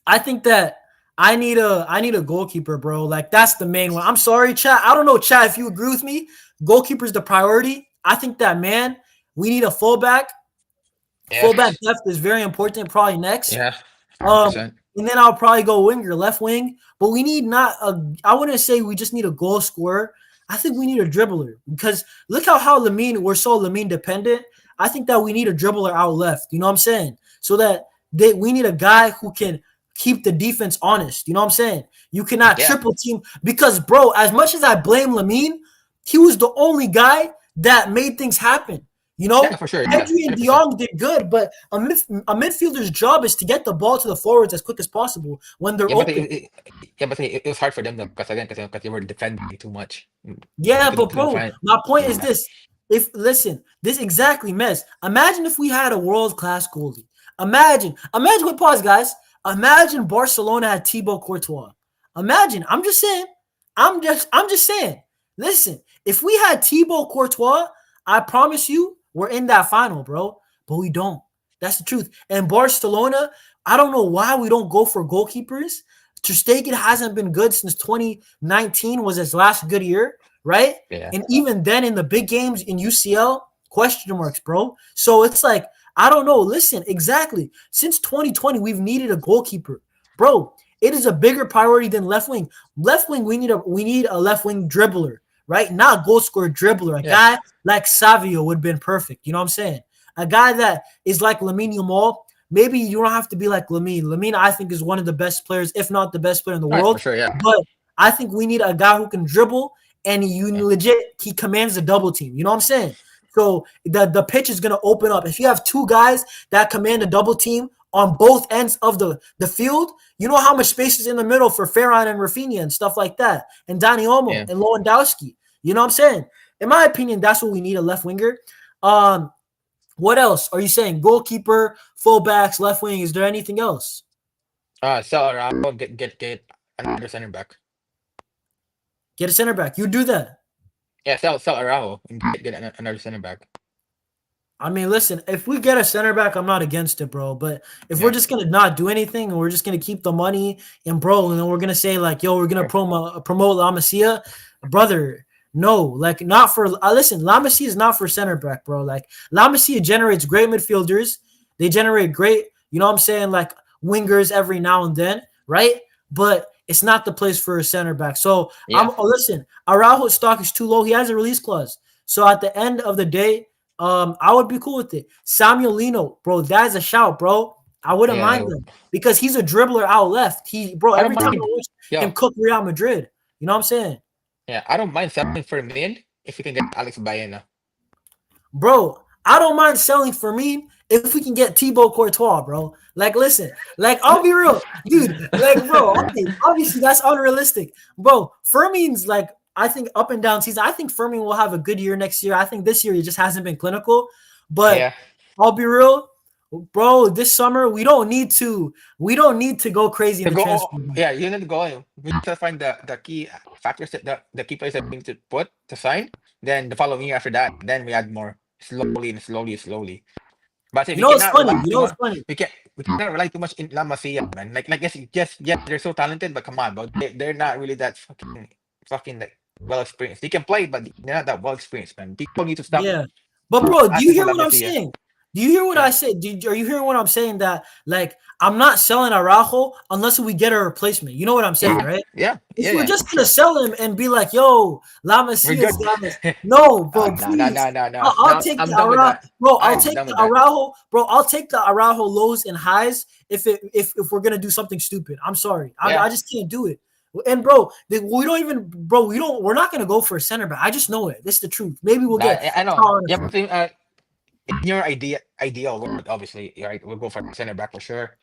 Speaker 1: I think that I need a goalkeeper, bro. Like that's the main one. I'm sorry, chat. I don't know, chat, if you agree with me. Goalkeeper's the priority. I think that man, we need a fullback.
Speaker 2: Yeah,
Speaker 1: Fullback depth is very important, probably next.
Speaker 2: yeah, hundred
Speaker 1: Um,
Speaker 2: percent.
Speaker 1: and then I'll probably go winger, left wing. But we need not a. I wouldn't say we just need a goal scorer. I think we need a dribbler because look how Lamine we're so Lamine dependent. I think that we need a dribbler out left. You know what I'm saying? So that we need a guy who can keep the defense honest. You know what I'm saying? You cannot
Speaker 2: Yeah,
Speaker 1: triple team because, bro, as much as I blame Lamine, he was the only guy that made things happen. You
Speaker 2: yeah,
Speaker 1: know,
Speaker 2: for sure. Yeah,
Speaker 1: Pedri and De
Speaker 2: 100%.
Speaker 1: Jong did good, but a midfielder's job is to get the ball to the forwards as quick as possible when they're
Speaker 2: Yeah, but
Speaker 1: open.
Speaker 2: it was hard for them though, because again, because they were defending too much.
Speaker 1: Yeah, but
Speaker 2: Couldn't
Speaker 1: bro,
Speaker 2: find.
Speaker 1: my point is
Speaker 2: Yeah,
Speaker 1: this. If listen, this exactly mess. Imagine if we had a world-class goalie. Imagine with pause, guys. Imagine Barcelona had Thibaut Courtois. Imagine. I'm just saying. I'm just saying. Listen, if we had Thibaut Courtois, I promise you, we're in that final, bro. But we don't. That's the truth. And Barcelona, I don't know why we don't go for goalkeepers. Ter Stegen hasn't been good since 2019 was his last good year, right?
Speaker 2: yeah.
Speaker 1: And even then in the big games in UCL, question marks, bro. So it's like, I don't know. Listen, exactly. Since 2020, we've needed a goalkeeper. Bro, it is a bigger priority than left wing. Left wing, we need a left wing dribbler, right? Not goal scorer dribbler. A
Speaker 2: Yeah.
Speaker 1: guy like Savio would have been perfect. You know what I'm saying? A guy that is like Lamine Yamal. Maybe you don't have to be like Lamine. Lamine, I think, is one of the best players, if not the best player in the
Speaker 2: All right, for
Speaker 1: world.
Speaker 2: sure. Yeah,
Speaker 1: But I think we need a guy who can dribble and
Speaker 2: yeah,
Speaker 1: he commands the double team. You know what I'm saying? So the pitch is gonna open up. If you have two guys that command a double team on both ends of the field, you know how much space is in the middle for Ferran and Raphinha and stuff like that, and Dani Olmo
Speaker 2: yeah.
Speaker 1: and Lewandowski. You know what I'm saying? In my opinion, that's what we need, a left winger. Um, what else are you saying? Goalkeeper, fullbacks, left wing. Is there anything else?
Speaker 2: Sell Araujo, get another center back.
Speaker 1: Get a center back. You do that.
Speaker 2: Yeah, sell Araujo and get another center back.
Speaker 1: I mean, listen, if we get a center back, I'm not against it, bro. But if we're
Speaker 2: Yeah,
Speaker 1: just gonna not do anything and we're just gonna keep the money and bro, and then we're gonna say like, yo, we're gonna promote La Masia, brother. No, like not for listen, La Masia is not for center back, bro. Like La Masia generates great midfielders. They generate great, you know what I'm saying, like wingers every now and then, right? But it's not the place for a center back. So
Speaker 2: yeah,
Speaker 1: listen, Araujo's stock is too low. He has a release clause. So at the end of the day, I would be cool with it. Samuel Lino, bro, that's a shout, bro. I wouldn't
Speaker 2: yeah.
Speaker 1: mind him because he's a dribbler out left. Bro,
Speaker 2: I don't
Speaker 1: every time I
Speaker 2: mind.
Speaker 1: watch him
Speaker 2: Yeah,
Speaker 1: cook Real Madrid, you know what I'm saying?
Speaker 2: yeah. I don't mind selling for a million if you can get Alex Baena.
Speaker 1: Bro, I don't mind selling for me if we can get Thibaut Courtois, bro. Like, listen, like, I'll be real, dude. Like, bro, okay, obviously that's unrealistic, bro. Fermin's like, I think up and down season. I think Fermin will have a good year next year. I think this year he just hasn't been clinical. But
Speaker 2: Yeah,
Speaker 1: I'll be real, bro. This summer we don't need to go crazy in
Speaker 2: to
Speaker 1: the
Speaker 2: go.
Speaker 1: transfer.
Speaker 2: Yeah, you need to go in. We need to find the key factors that the key players that we need to put to sign. Then the following year after that, then we add more slowly and slowly and slowly. But if
Speaker 1: You
Speaker 2: we
Speaker 1: know what's
Speaker 2: cannot
Speaker 1: funny?
Speaker 2: rely
Speaker 1: You
Speaker 2: too
Speaker 1: know what's
Speaker 2: much,
Speaker 1: funny?
Speaker 2: we cannot rely too much in La Masia, man. Like yes, they're so talented, but come on, bro, they're not really that fucking like well experienced. They can play, but they're not that well experienced, man. People need to stop
Speaker 1: Yeah. But bro, do you
Speaker 2: asking for
Speaker 1: hear
Speaker 2: La
Speaker 1: what I'm
Speaker 2: Masia.
Speaker 1: saying? Do you hear what
Speaker 2: Yeah,
Speaker 1: I said? Are you hearing what I'm saying? That like I'm not selling Araujo unless we get a replacement. You know what I'm saying,
Speaker 2: yeah,
Speaker 1: right? If we're
Speaker 2: yeah,
Speaker 1: just
Speaker 2: for
Speaker 1: gonna
Speaker 2: sure.
Speaker 1: sell him and be like, "Yo, La
Speaker 2: We're
Speaker 1: Masia's
Speaker 2: good.
Speaker 1: got us," no, bro,
Speaker 2: No, no,
Speaker 1: please.
Speaker 2: no, no, no.
Speaker 1: I'll
Speaker 2: No,
Speaker 1: take the
Speaker 2: I'm done with
Speaker 1: Araujo,
Speaker 2: that.
Speaker 1: bro. I'll
Speaker 2: I'm
Speaker 1: take
Speaker 2: done
Speaker 1: the
Speaker 2: with that.
Speaker 1: Araujo, bro. I'll take the Araujo lows and highs if we're gonna do something stupid. I'm sorry, I
Speaker 2: Yeah,
Speaker 1: just can't do it. And bro, we don't even, bro. We're not gonna go for a center back. I just know it. This is the truth. Maybe we'll get
Speaker 2: I know.
Speaker 1: Tar in the
Speaker 2: Yeah,
Speaker 1: front.
Speaker 2: but in your ideal world, obviously, right? We'll go for center back for sure.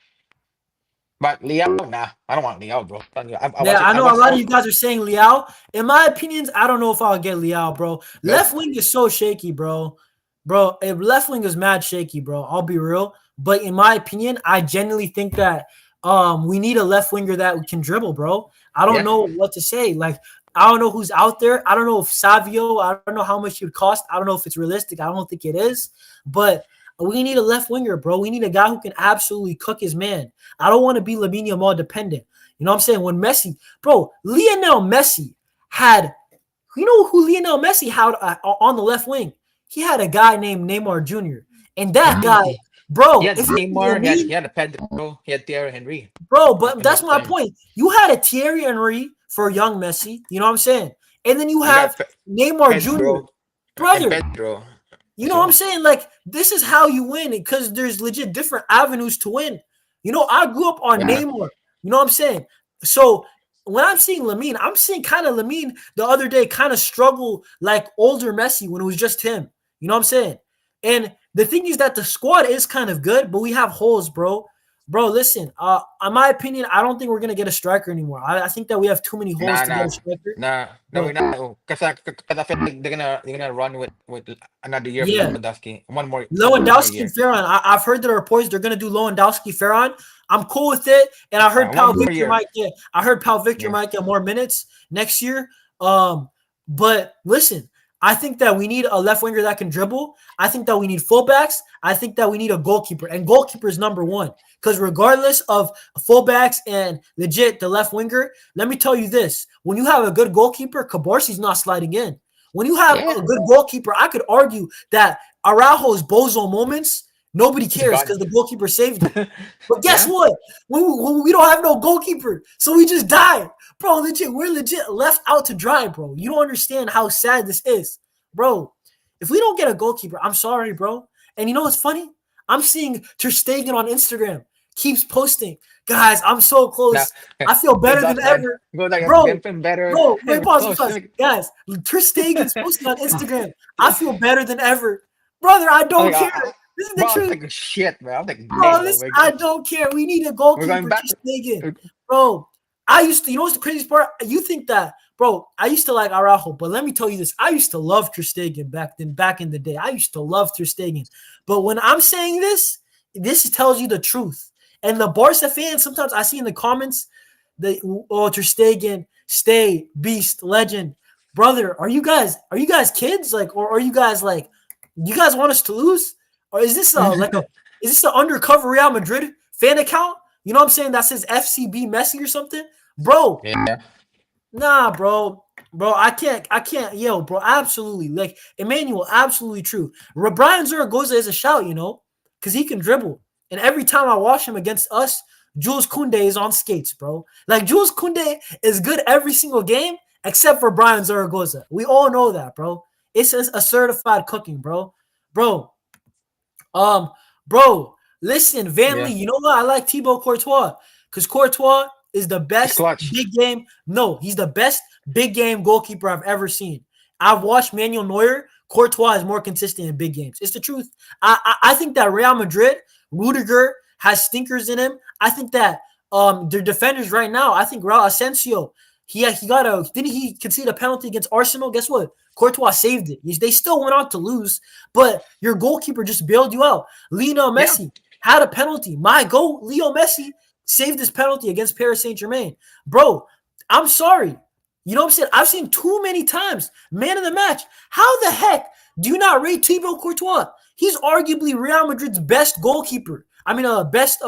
Speaker 2: But Leo, nah, I don't want Leo, bro. I
Speaker 1: Yeah,
Speaker 2: watch it.
Speaker 1: I
Speaker 2: I
Speaker 1: know a
Speaker 2: watch
Speaker 1: lot of
Speaker 2: all.
Speaker 1: you guys are saying Liao. In my opinions, I don't know if I'll get Liao, bro.
Speaker 2: Nope.
Speaker 1: Left wing is so shaky, bro. Bro, if left wing is mad shaky, bro. I'll be real. But in my opinion, I genuinely think that we need a left winger that can dribble, bro. I don't
Speaker 2: Yeah,
Speaker 1: know what to say. Like I don't know who's out there. I don't know if Savio. I don't know how much it would cost. I don't know if it's realistic. I don't think it is. But we need a left winger, bro. We need a guy who can absolutely cook his man. I don't want to be Lamine Yamal dependent. You know what I'm saying? When Messi, bro, Lionel Messi had, you know who Lionel Messi had on the left wing? He had a guy named Neymar Jr. And that guy,
Speaker 2: He
Speaker 1: bro,
Speaker 2: had
Speaker 1: if
Speaker 2: Neymar,
Speaker 1: you
Speaker 2: he had a Pedro, he had Thierry Henry.
Speaker 1: bro, but
Speaker 2: In
Speaker 1: that's
Speaker 2: that
Speaker 1: my
Speaker 2: time.
Speaker 1: point. You had a Thierry Henry for young Messi. You know what I'm saying? And then you
Speaker 2: You got
Speaker 1: have Neymar Jr.
Speaker 2: Pedro and
Speaker 1: Brother,
Speaker 2: Pedro.
Speaker 1: you know what I'm
Speaker 2: So
Speaker 1: saying? Like, this is how you win because there's legit different avenues to win. You know, I grew up on
Speaker 2: yeah,
Speaker 1: Neymar. You know what I'm saying? So when I'm seeing Lamine, I'm seeing kind of Lamine the other day kind of struggle like older Messi when it was just him. You know what I'm saying? And the thing is that the squad is kind of good, but we have holes, bro. Bro, listen. In my opinion, I don't think we're gonna get a striker anymore. I think that we have too many holes
Speaker 2: nah,
Speaker 1: to get
Speaker 2: nah,
Speaker 1: a striker.
Speaker 2: no,
Speaker 1: But
Speaker 2: we're not. Because I feel like they're gonna run with another year of
Speaker 1: yeah,
Speaker 2: Lewandowski. One more
Speaker 1: Lewandowski and
Speaker 2: year.
Speaker 1: Ferran. I've heard there are reports they're gonna do Lewandowski, Ferran. I'm cool with it, and I heard
Speaker 2: One
Speaker 1: Pal
Speaker 2: more
Speaker 1: Victor
Speaker 2: year.
Speaker 1: might get. I heard Pal Victor
Speaker 2: Yeah,
Speaker 1: might get more minutes next year. But listen, I think that we need a left winger that can dribble. I think that we need fullbacks. I think that we need a goalkeeper, and goalkeeper is number one. Because regardless of fullbacks and legit the left winger, let me tell you this: when you have a good goalkeeper, Cabarsi's not sliding in. When you have a
Speaker 2: yeah,
Speaker 1: good goalkeeper, I could argue that Araujo's bozo moments, nobody
Speaker 2: it's
Speaker 1: cares
Speaker 2: gone.
Speaker 1: because the goalkeeper saved it. But guess
Speaker 2: Yeah,
Speaker 1: what? When we don't have no goalkeeper, so we just die. Bro, legit, we're legit left out to dry, bro. You don't understand how sad this is. Bro, if we don't get a goalkeeper, I'm sorry, bro. And you know what's funny? I'm seeing Ter Stegen on Instagram keeps posting. Guys, I'm so
Speaker 2: now
Speaker 1: close. I feel better
Speaker 2: goes
Speaker 1: than
Speaker 2: outside,
Speaker 1: ever.
Speaker 2: goes like
Speaker 1: Bro,
Speaker 2: getting better.
Speaker 1: bro, wait,
Speaker 2: We're
Speaker 1: pause,
Speaker 2: close.
Speaker 1: pause. Guys, Ter Stegen's posting on Instagram. I feel better than ever. Brother, I
Speaker 2: I
Speaker 1: don't
Speaker 2: was
Speaker 1: care.
Speaker 2: like,
Speaker 1: This is the
Speaker 2: bro, I was
Speaker 1: truth.
Speaker 2: like, shit, man. I was like,
Speaker 1: Bro,
Speaker 2: dang, bro,
Speaker 1: listen, I don't care. We need a
Speaker 2: we're going
Speaker 1: goalkeeper,
Speaker 2: back.
Speaker 1: Ter Stegen. Bro, I used to, you know what's the craziest part? You think that, bro, I used to like Araujo, but let me tell you this. I used to love Ter Stegen back in the day. I used to love Ter Stegen. But when I'm saying this tells you the truth. And the Barca fans, sometimes I see in the comments, Ter Stegen, stay, beast, legend. Brother, are you guys kids? Like, or are you guys like, you guys want us to lose? Or is this is this an undercover Real Madrid fan account? You know what I'm saying? That says FCB Messi or something? Bro,
Speaker 2: Yeah,
Speaker 1: nah, bro. Bro, I can't, yo, bro, absolutely. Like, Emmanuel, absolutely true. Brian Zaragoza is a shout, because he can dribble. And every time I watch him against us, Jules Koundé is on skates, bro. Like, Jules Koundé is good every single game except for Brian Zaragoza. We all know that, bro. It's a certified cooking, bro. Bro, um, bro, listen, Van Lee,
Speaker 2: yeah.
Speaker 1: you know what? I like Thibaut Courtois because Courtois is the
Speaker 2: It's
Speaker 1: best
Speaker 2: clutch.
Speaker 1: big game. No, he's the best big game goalkeeper I've ever seen. I've watched Manuel Neuer. Courtois is more consistent in big games. It's the truth. I think that Real Madrid, Rudiger has stinkers in him. I think that their defenders right now. I think Raul Asensio. He got a didn't he concede a penalty against Arsenal? Guess what? Courtois saved it. They still went on to lose, but your goalkeeper just bailed you out. Lionel
Speaker 2: Yeah,
Speaker 1: Messi had a penalty. My goal, Leo Messi saved this penalty against Paris Saint-Germain. Bro, I'm sorry. You know what I'm saying? I've seen too many times. Man of the match. How the heck do you not rate Thibaut Courtois? He's arguably Real Madrid's best goalkeeper. I mean, best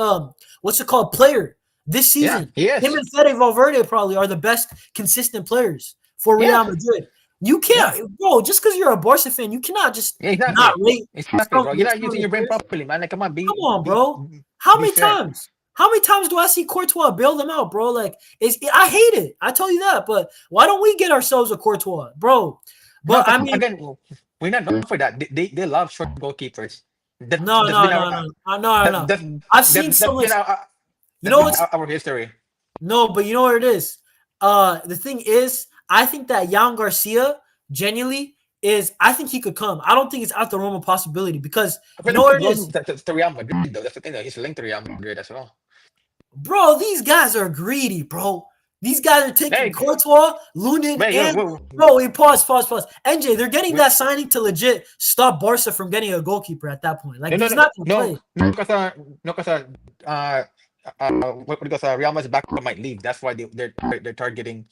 Speaker 1: what's it called, player this
Speaker 2: yeah,
Speaker 1: season.
Speaker 2: he
Speaker 1: Him
Speaker 2: is.
Speaker 1: and Fede Valverde probably are the best consistent players for
Speaker 2: Yeah,
Speaker 1: Real Madrid. You
Speaker 2: yeah,
Speaker 1: can't, bro. Just because you're a Barca fan, you cannot just
Speaker 2: yeah,
Speaker 1: not
Speaker 2: exactly.
Speaker 1: rate
Speaker 2: Exactly,
Speaker 1: some
Speaker 2: bro. You're not
Speaker 1: some of
Speaker 2: using
Speaker 1: the
Speaker 2: your brain
Speaker 1: players.
Speaker 2: properly, man. Like, come on,
Speaker 1: Come on, bro. How
Speaker 2: be
Speaker 1: many
Speaker 2: fair.
Speaker 1: times? How many times do I see Courtois bail them out, bro? Like, I hate it. I tell you that. But why don't we get ourselves a Courtois, bro?
Speaker 2: No,
Speaker 1: But
Speaker 2: because
Speaker 1: I mean,
Speaker 2: again, we're not known for that. They love short goalkeepers.
Speaker 1: no,
Speaker 2: That's
Speaker 1: no,
Speaker 2: been
Speaker 1: no, no, no, no.
Speaker 2: that's
Speaker 1: I've seen some
Speaker 2: that's
Speaker 1: like,
Speaker 2: been
Speaker 1: you know what's
Speaker 2: our history.
Speaker 1: no, but you know what it is. The thing is, I think that Jan Garcia genuinely is. I think he could come. I don't think it's out the realm of possibility because
Speaker 2: I
Speaker 1: you
Speaker 2: feel
Speaker 1: know
Speaker 2: like he
Speaker 1: what it
Speaker 2: goes
Speaker 1: is,
Speaker 2: to Real Madrid though. That's the thing. Though. He's linked to Real Madrid as well.
Speaker 1: bro. These guys are greedy, bro. These guys are taking
Speaker 2: Hey,
Speaker 1: Courtois, Lunin,
Speaker 2: wait,
Speaker 1: and
Speaker 2: wait,
Speaker 1: bro. Wait, pause. NJ, they're getting
Speaker 2: wait,
Speaker 1: that signing to legit stop Barca from getting a goalkeeper at that point. Like
Speaker 2: no, no,
Speaker 1: he's
Speaker 2: no,
Speaker 1: not gonna
Speaker 2: no,
Speaker 1: play.
Speaker 2: no, because uh, because Real Madrid's back might leave. That's why they're targeting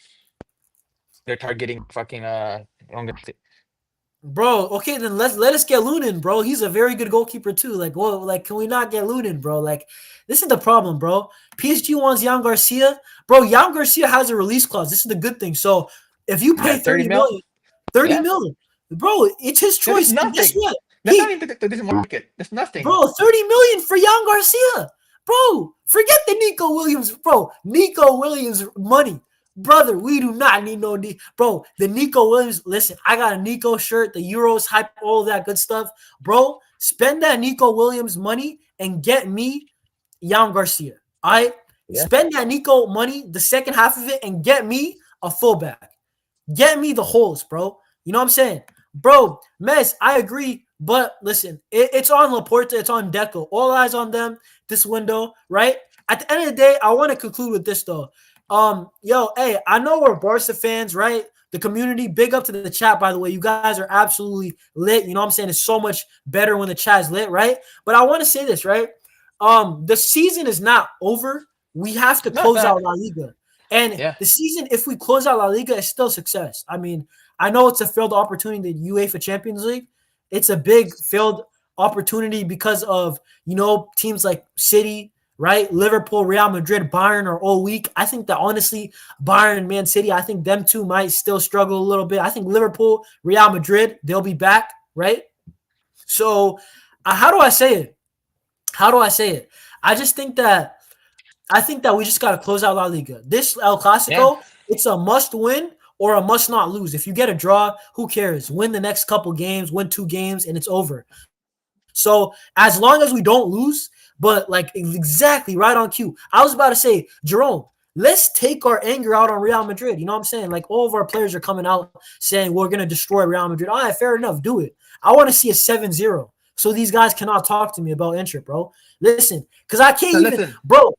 Speaker 2: they're targeting fucking wrong.
Speaker 1: Bro, okay, then let us get Lunin, bro. He's a very good goalkeeper too. Like, well, like, can we not get Lunin, bro? Like, this is the problem, bro. PSG wants Jan Garcia, bro. Jan Garcia has a release clause. This is the good thing. So if you pay
Speaker 2: 30
Speaker 1: 30
Speaker 2: mil.
Speaker 1: million, 30
Speaker 2: Yeah,
Speaker 1: million, bro, it's his
Speaker 2: that is
Speaker 1: choice. And guess
Speaker 2: nothing.
Speaker 1: what?
Speaker 2: That's
Speaker 1: He
Speaker 2: not even to this market. That's nothing.
Speaker 1: Bro, 30 million for Jan Garcia. Bro, forget the Nico Williams. Bro, Nico Williams money. Brother, we do not need no bro. The Nico Williams, listen, I got a Nico shirt, the Euros hype, all that good stuff. Bro, spend that Nico Williams money and get me Jan Garcia. All right?
Speaker 2: Yeah.
Speaker 1: Spend that Nico money, the second half of it, and get me a fullback. Get me the holes, bro. You know what I'm saying? Bro, Mez, I agree. But listen, it's on Laporta. It's on Deco. All eyes on them this window, right? At the end of the day, I want to conclude with this, though. Hey, I know we're Barca fans, right? The community, big up to the chat, by the way. You guys are absolutely lit. You know what I'm saying? It's so much better when the chat is lit, right? But I want to say this, right? The season is not over. We have to
Speaker 2: No, it's
Speaker 1: close
Speaker 2: not.
Speaker 1: out La Liga. And
Speaker 2: Yeah.
Speaker 1: the season, if we close out La Liga, is still success. I mean, I know it's a failed opportunity in the UEFA Champions League. It's a big failed opportunity because of, teams like City, right? Liverpool, Real Madrid, Bayern are all weak. I think that honestly, Bayern and Man City, I think them two might still struggle a little bit. I think Liverpool, Real Madrid, they'll be back, right? So, how do I say it? How do I say it? I just think that we just got to close out La Liga. This El
Speaker 2: Yeah.
Speaker 1: Clasico, it's a must win or a must not lose. If you get a draw, who cares? Win the next couple games, win 2 games, and it's over. So as long as we don't lose, but like exactly right on cue. I was about to say, Jerome, let's take our anger out on Real Madrid. You know what I'm saying? Like all of our players are coming out saying we're going to destroy Real Madrid. All right, fair enough. Do it. I want to see a 7-0 so these guys cannot talk to me about Inter, bro. Listen, because I can't
Speaker 2: So
Speaker 1: even,
Speaker 2: listen,
Speaker 1: bro.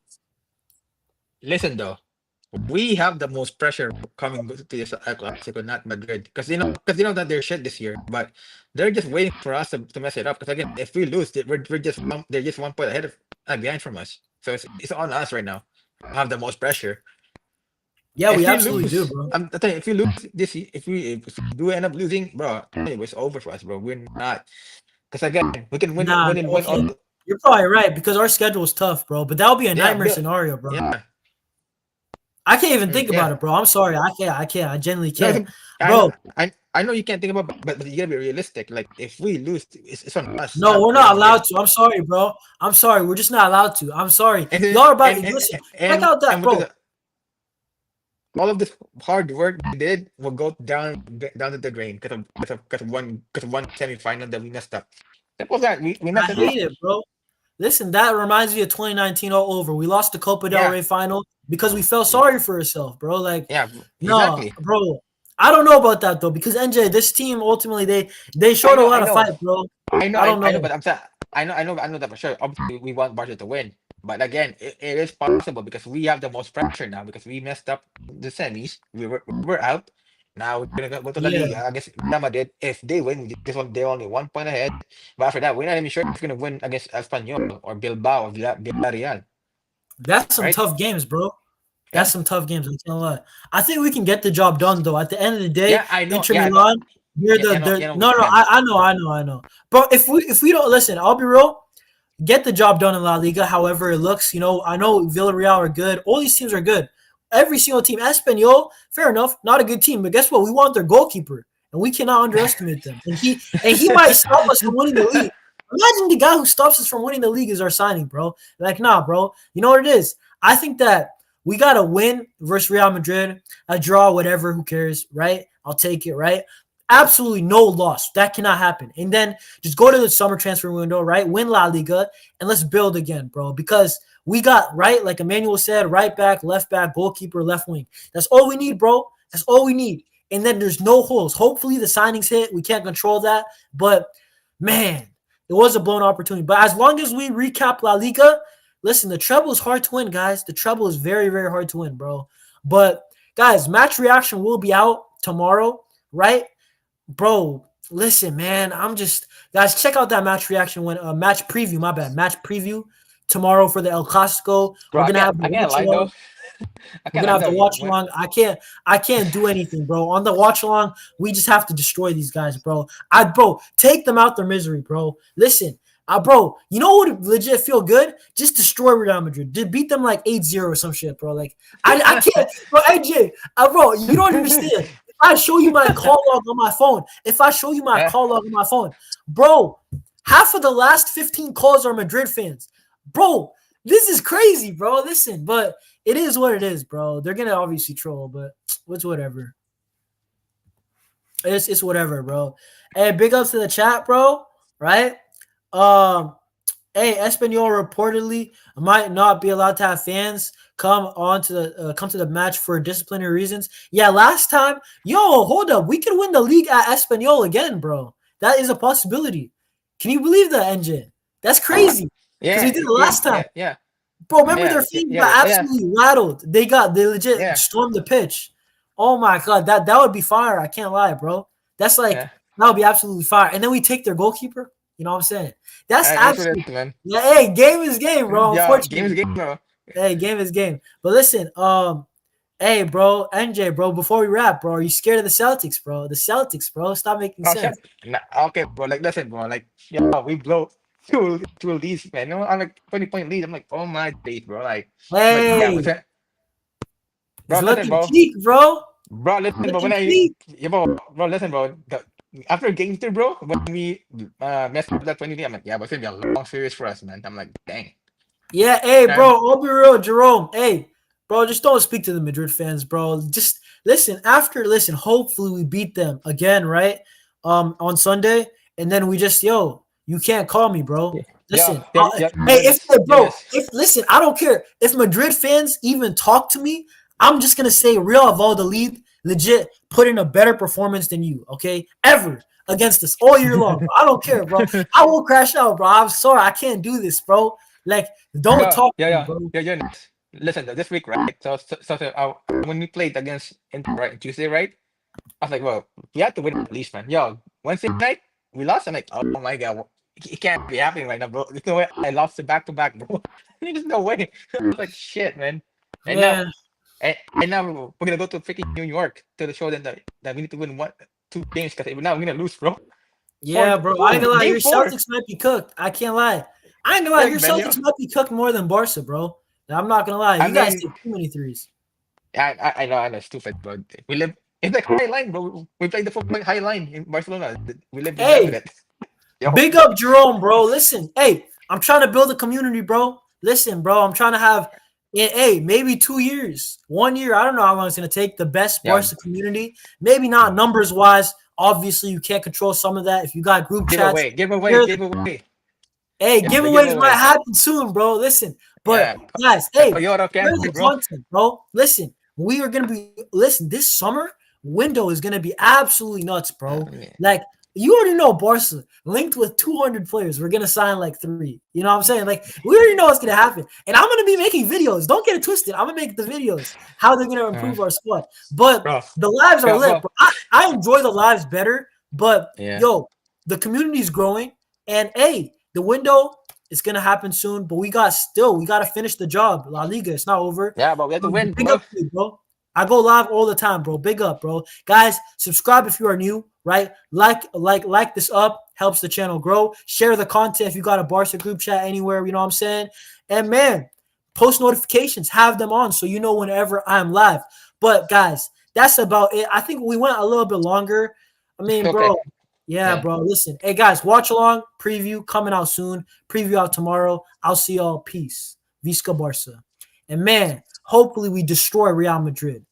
Speaker 2: listen though. We have the most pressure coming to this Clasico, not Madrid, because that they're shit this year, but they're just waiting for us to mess it up. Because again, if we lose, they're just 1 point ahead of behind from us. So it's on us right now. We have the most pressure.
Speaker 1: Yeah, we
Speaker 2: If we
Speaker 1: absolutely do,
Speaker 2: lose,
Speaker 1: bro.
Speaker 2: I'm telling you, if we lose this, if we do end up losing, bro, it's over for us, bro. We're not, because again, we can win,
Speaker 1: Nah,
Speaker 2: win
Speaker 1: okay.
Speaker 2: all.
Speaker 1: You're probably right because our schedule is tough, bro. But that would be a
Speaker 2: Yeah,
Speaker 1: nightmare scenario, bro.
Speaker 2: yeah,
Speaker 1: I can't even think
Speaker 2: yeah.
Speaker 1: about it, bro. I'm sorry. I can't. I genuinely
Speaker 2: No,
Speaker 1: can't.
Speaker 2: I know,
Speaker 1: Bro,
Speaker 2: I know you can't think about, but you gotta be realistic. Like if we lose, it's on us,
Speaker 1: no,
Speaker 2: not
Speaker 1: we're
Speaker 2: Real
Speaker 1: not allowed
Speaker 2: Madrid.
Speaker 1: to. I'm sorry, bro. I'm sorry. We're just not allowed to. I'm sorry.
Speaker 2: And then,
Speaker 1: Y'all are about
Speaker 2: and and
Speaker 1: listen, check
Speaker 2: and
Speaker 1: out that,
Speaker 2: and because
Speaker 1: bro.
Speaker 2: all of this hard work we did will go down to the drain because of one semifinal that we messed up. Simple as that. We
Speaker 1: I
Speaker 2: messed it
Speaker 1: hate
Speaker 2: up.
Speaker 1: it, bro. Listen, that reminds me of 2019 all over. We lost the Copa del
Speaker 2: Yeah,
Speaker 1: Rey final because we felt sorry for ourselves, bro. Like,
Speaker 2: yeah,
Speaker 1: no,
Speaker 2: exactly.
Speaker 1: bro. I don't know about that though because NJ, this team ultimately they
Speaker 2: I
Speaker 1: showed a
Speaker 2: know,
Speaker 1: lot
Speaker 2: I
Speaker 1: of
Speaker 2: know.
Speaker 1: fight, bro.
Speaker 2: I know,
Speaker 1: I don't
Speaker 2: I
Speaker 1: know.
Speaker 2: know, but I'm saying, I know that for sure. Obviously, we want Barca to win, but again, it is possible because we have the most pressure now because we messed up the semis. We're out. Now we're gonna go to the
Speaker 1: Yeah,
Speaker 2: league. I guess Real Madrid, if they win this one, they're only 1 point ahead. But after that, we're not even sure if we're gonna win against Espanyol or Bilbao or Villarreal,
Speaker 1: that's some
Speaker 2: right?
Speaker 1: tough games, bro. That's
Speaker 2: Yeah,
Speaker 1: some tough games. I'm telling you what. I think we can get the job done though. At the end of the day,
Speaker 2: yeah, I know,
Speaker 1: Inter
Speaker 2: yeah, I know,
Speaker 1: Milan, we're
Speaker 2: yeah,
Speaker 1: the
Speaker 2: we
Speaker 1: no no.
Speaker 2: can.
Speaker 1: I know. But if we don't listen, I'll be real. Get the job done in La Liga. However it looks, I know Villarreal are good. All these teams are good. Every single team. Espanyol, fair enough, not a good team. But guess what? We want their goalkeeper, and we cannot underestimate them. And he might stop us from winning the league. Imagine the guy who stops us from winning the league is our signing, bro. Like, nah, bro. You know what it is? I think that we got to win versus Real Madrid, a draw, whatever, who cares, right? I'll take it, right? Absolutely no loss. That cannot happen. And then just go to the summer transfer window, right? Win La Liga, and let's build again, bro. Because we got, right, like Emmanuel said, right back, goalkeeper, left wing. That's all we need, bro. That's all we need. And then there's no holes. Hopefully the signings hit. We can't control that. But, man, it was a blown opportunity. But as long as we recap La Liga, listen, the treble is hard to win, guys. The treble is very, very hard to win, bro. But, guys, match reaction will be out tomorrow, right? Bro, listen, man. Guys, check out that match reaction match preview, my bad. Match preview tomorrow for the El Clasico.
Speaker 2: Bro,
Speaker 1: We're gonna have the
Speaker 2: I can't lie
Speaker 1: watch
Speaker 2: though.
Speaker 1: along.
Speaker 2: I
Speaker 1: We're
Speaker 2: can't
Speaker 1: gonna
Speaker 2: like
Speaker 1: have to
Speaker 2: no.
Speaker 1: watch along. I can't do anything, bro. On the watch along, we just have to destroy these guys, bro. Bro, take them out their misery, bro. Listen, bro, you know what would legit feel good? Just destroy Real Madrid. Just beat them like 8-0 or some shit, bro. Like I can't, bro. AJ, bro, you don't understand. If I show you my call log on my phone,
Speaker 2: Eh?
Speaker 1: bro, half of the last 15 calls are Madrid fans, bro. This is crazy, bro. Listen, but it is what it is, bro. They're gonna obviously troll, but it's whatever. It's whatever, bro. Hey, big ups to the chat, bro. Right? Um, hey, Espanol reportedly might not be allowed to have fans come to the match for disciplinary reasons. Yeah, last time, hold up, we could win the league at Espanol again, bro. That is a possibility. Can you believe that, engine? That's crazy because we
Speaker 2: Yeah,
Speaker 1: did it
Speaker 2: yeah,
Speaker 1: last time.
Speaker 2: yeah, yeah,
Speaker 1: Bro, remember
Speaker 2: yeah,
Speaker 1: their
Speaker 2: yeah,
Speaker 1: fans
Speaker 2: yeah,
Speaker 1: got
Speaker 2: yeah,
Speaker 1: absolutely rattled. They legit
Speaker 2: yeah,
Speaker 1: stormed the pitch. Oh my god, that would be fire. I can't lie, bro. That's like
Speaker 2: yeah.
Speaker 1: that would be absolutely fire. And then we take their goalkeeper. You know what I'm saying? That's
Speaker 2: That's what it
Speaker 1: absolutely
Speaker 2: is, man.
Speaker 1: yeah. Hey, game is game, bro.
Speaker 2: Yeah, game is
Speaker 1: Unfortunately,
Speaker 2: game, bro.
Speaker 1: hey, game is game. But listen, hey, bro, NJ, bro. Before we wrap, bro, are you scared of the Celtics, bro? The Celtics, bro. Stop making
Speaker 2: Oh shit.
Speaker 1: sense.
Speaker 2: Nah, okay, bro. Like listen, bro. Like yeah, we blow two leads, man. You know, I'm like 20-point lead. I'm like, oh my days, bro. Like I'm like, yeah,
Speaker 1: Hey,
Speaker 2: bro.
Speaker 1: it's
Speaker 2: Listen,
Speaker 1: looking
Speaker 2: bro.
Speaker 1: peak, bro.
Speaker 2: Bro, listen, bro. When
Speaker 1: Looking
Speaker 2: I
Speaker 1: peak.
Speaker 2: yeah, bro, listen, bro. After game two, bro, when we messed up that 20, I'm like, yeah, but it's gonna be a long series for us, man. I'm like, dang.
Speaker 1: Yeah, hey, bro,
Speaker 2: Um,
Speaker 1: I'll be real, Jerome. Hey, bro, just don't speak to the Madrid fans, bro. Just listen. Hopefully, we beat them again, right? On Sunday, and then we just, you can't call me, bro.
Speaker 2: yeah, yeah,
Speaker 1: Listen,
Speaker 2: yeah, yeah,
Speaker 1: hey, if
Speaker 2: Jonas,
Speaker 1: bro,
Speaker 2: Jonas.
Speaker 1: if listen, I don't care if Madrid fans even talk to me. I'm just gonna say Real Valladolid legit put in a better performance than you, okay? Ever against us all year long. Bro. I don't care, bro. I will crash out, bro. I'm sorry, I can't do this, bro. Like, don't
Speaker 2: Yeah,
Speaker 1: talk
Speaker 2: yeah,
Speaker 1: to me,
Speaker 2: yeah,
Speaker 1: bro.
Speaker 2: yeah, Jonas. Listen, this week, right? When we played against Inter, right, Tuesday, right? I was like, well, we have to win at least, man. Yo, Wednesday night, we lost. I'm like, oh my god, it can't be happening right now, bro. There's no way I lost it back to back, bro. There's no way. I was like, shit, man. And now,
Speaker 1: Man,
Speaker 2: and now we're gonna go to freaking New York to the show that we need to win two games because now we're gonna lose, bro.
Speaker 1: yeah, bro. I ain't gonna lie.
Speaker 2: Game
Speaker 1: Your
Speaker 2: four.
Speaker 1: Celtics might be cooked. I can't lie. I ain't gonna lie.
Speaker 2: Look,
Speaker 1: Your
Speaker 2: man, yo.
Speaker 1: Celtics might be cooked more than Barca, bro. I'm not gonna lie.
Speaker 2: I
Speaker 1: You guys
Speaker 2: mean,
Speaker 1: take too many threes.
Speaker 2: I know, stupid, bro. We live. It's like high line, bro. We played the full high line in Barcelona. We lived in
Speaker 1: Hey,
Speaker 2: aggregate. Yo,
Speaker 1: big up Jerome, bro. Listen, hey, I'm trying to build a community, bro. Listen, bro, I'm trying to have, hey, maybe 2 years, 1 year. I don't know how long it's gonna take. The best
Speaker 2: yeah.
Speaker 1: Barca community, maybe not numbers wise. Obviously, you can't control some of that. If you got group chats,
Speaker 2: Giveaway, giveaway,
Speaker 1: share
Speaker 2: giveaway.
Speaker 1: hey,
Speaker 2: Yeah, the
Speaker 1: giveaways might
Speaker 2: giveaway.
Speaker 1: happen soon, bro. Listen, but
Speaker 2: Yeah,
Speaker 1: guys,
Speaker 2: the
Speaker 1: hey,
Speaker 2: Toyota
Speaker 1: here's
Speaker 2: Camry,
Speaker 1: the
Speaker 2: bro.
Speaker 1: content, bro. Listen, we are gonna be this summer window is gonna be absolutely nuts, bro.
Speaker 2: Yeah.
Speaker 1: Like you already know Barca linked with 200 players. We're gonna sign like 3. You know what I'm saying? Like we already know what's gonna happen, and I'm gonna be making videos. Don't get it twisted. I'm gonna make the videos how they're gonna
Speaker 2: Uh,
Speaker 1: improve our squad. But
Speaker 2: bro,
Speaker 1: the lives are
Speaker 2: yeah,
Speaker 1: lit,
Speaker 2: bro.
Speaker 1: bro. I enjoy the lives better, but
Speaker 2: Yeah,
Speaker 1: yo, the community is growing, and hey, the window it's gonna happen soon, but we gotta finish the job. La Liga, it's not over.
Speaker 2: yeah, but we have to win,
Speaker 1: Big up
Speaker 2: bro.
Speaker 1: to you, bro. I go live all the time, bro. Big up, bro. Guys, subscribe if you are new, right? Like this up, helps the channel grow. Share the content if you got a Barca group chat anywhere, you know what I'm saying? And man, post notifications, have them on so you know whenever I'm live. But guys, that's about it. I think we went a little bit longer. I mean,
Speaker 2: Okay.
Speaker 1: bro, yeah,
Speaker 2: Yeah.
Speaker 1: bro. Listen, hey guys, watch along. Preview coming out soon. Preview out tomorrow. I'll see y'all. Peace. Visca Barca. And man, hopefully we destroy Real Madrid.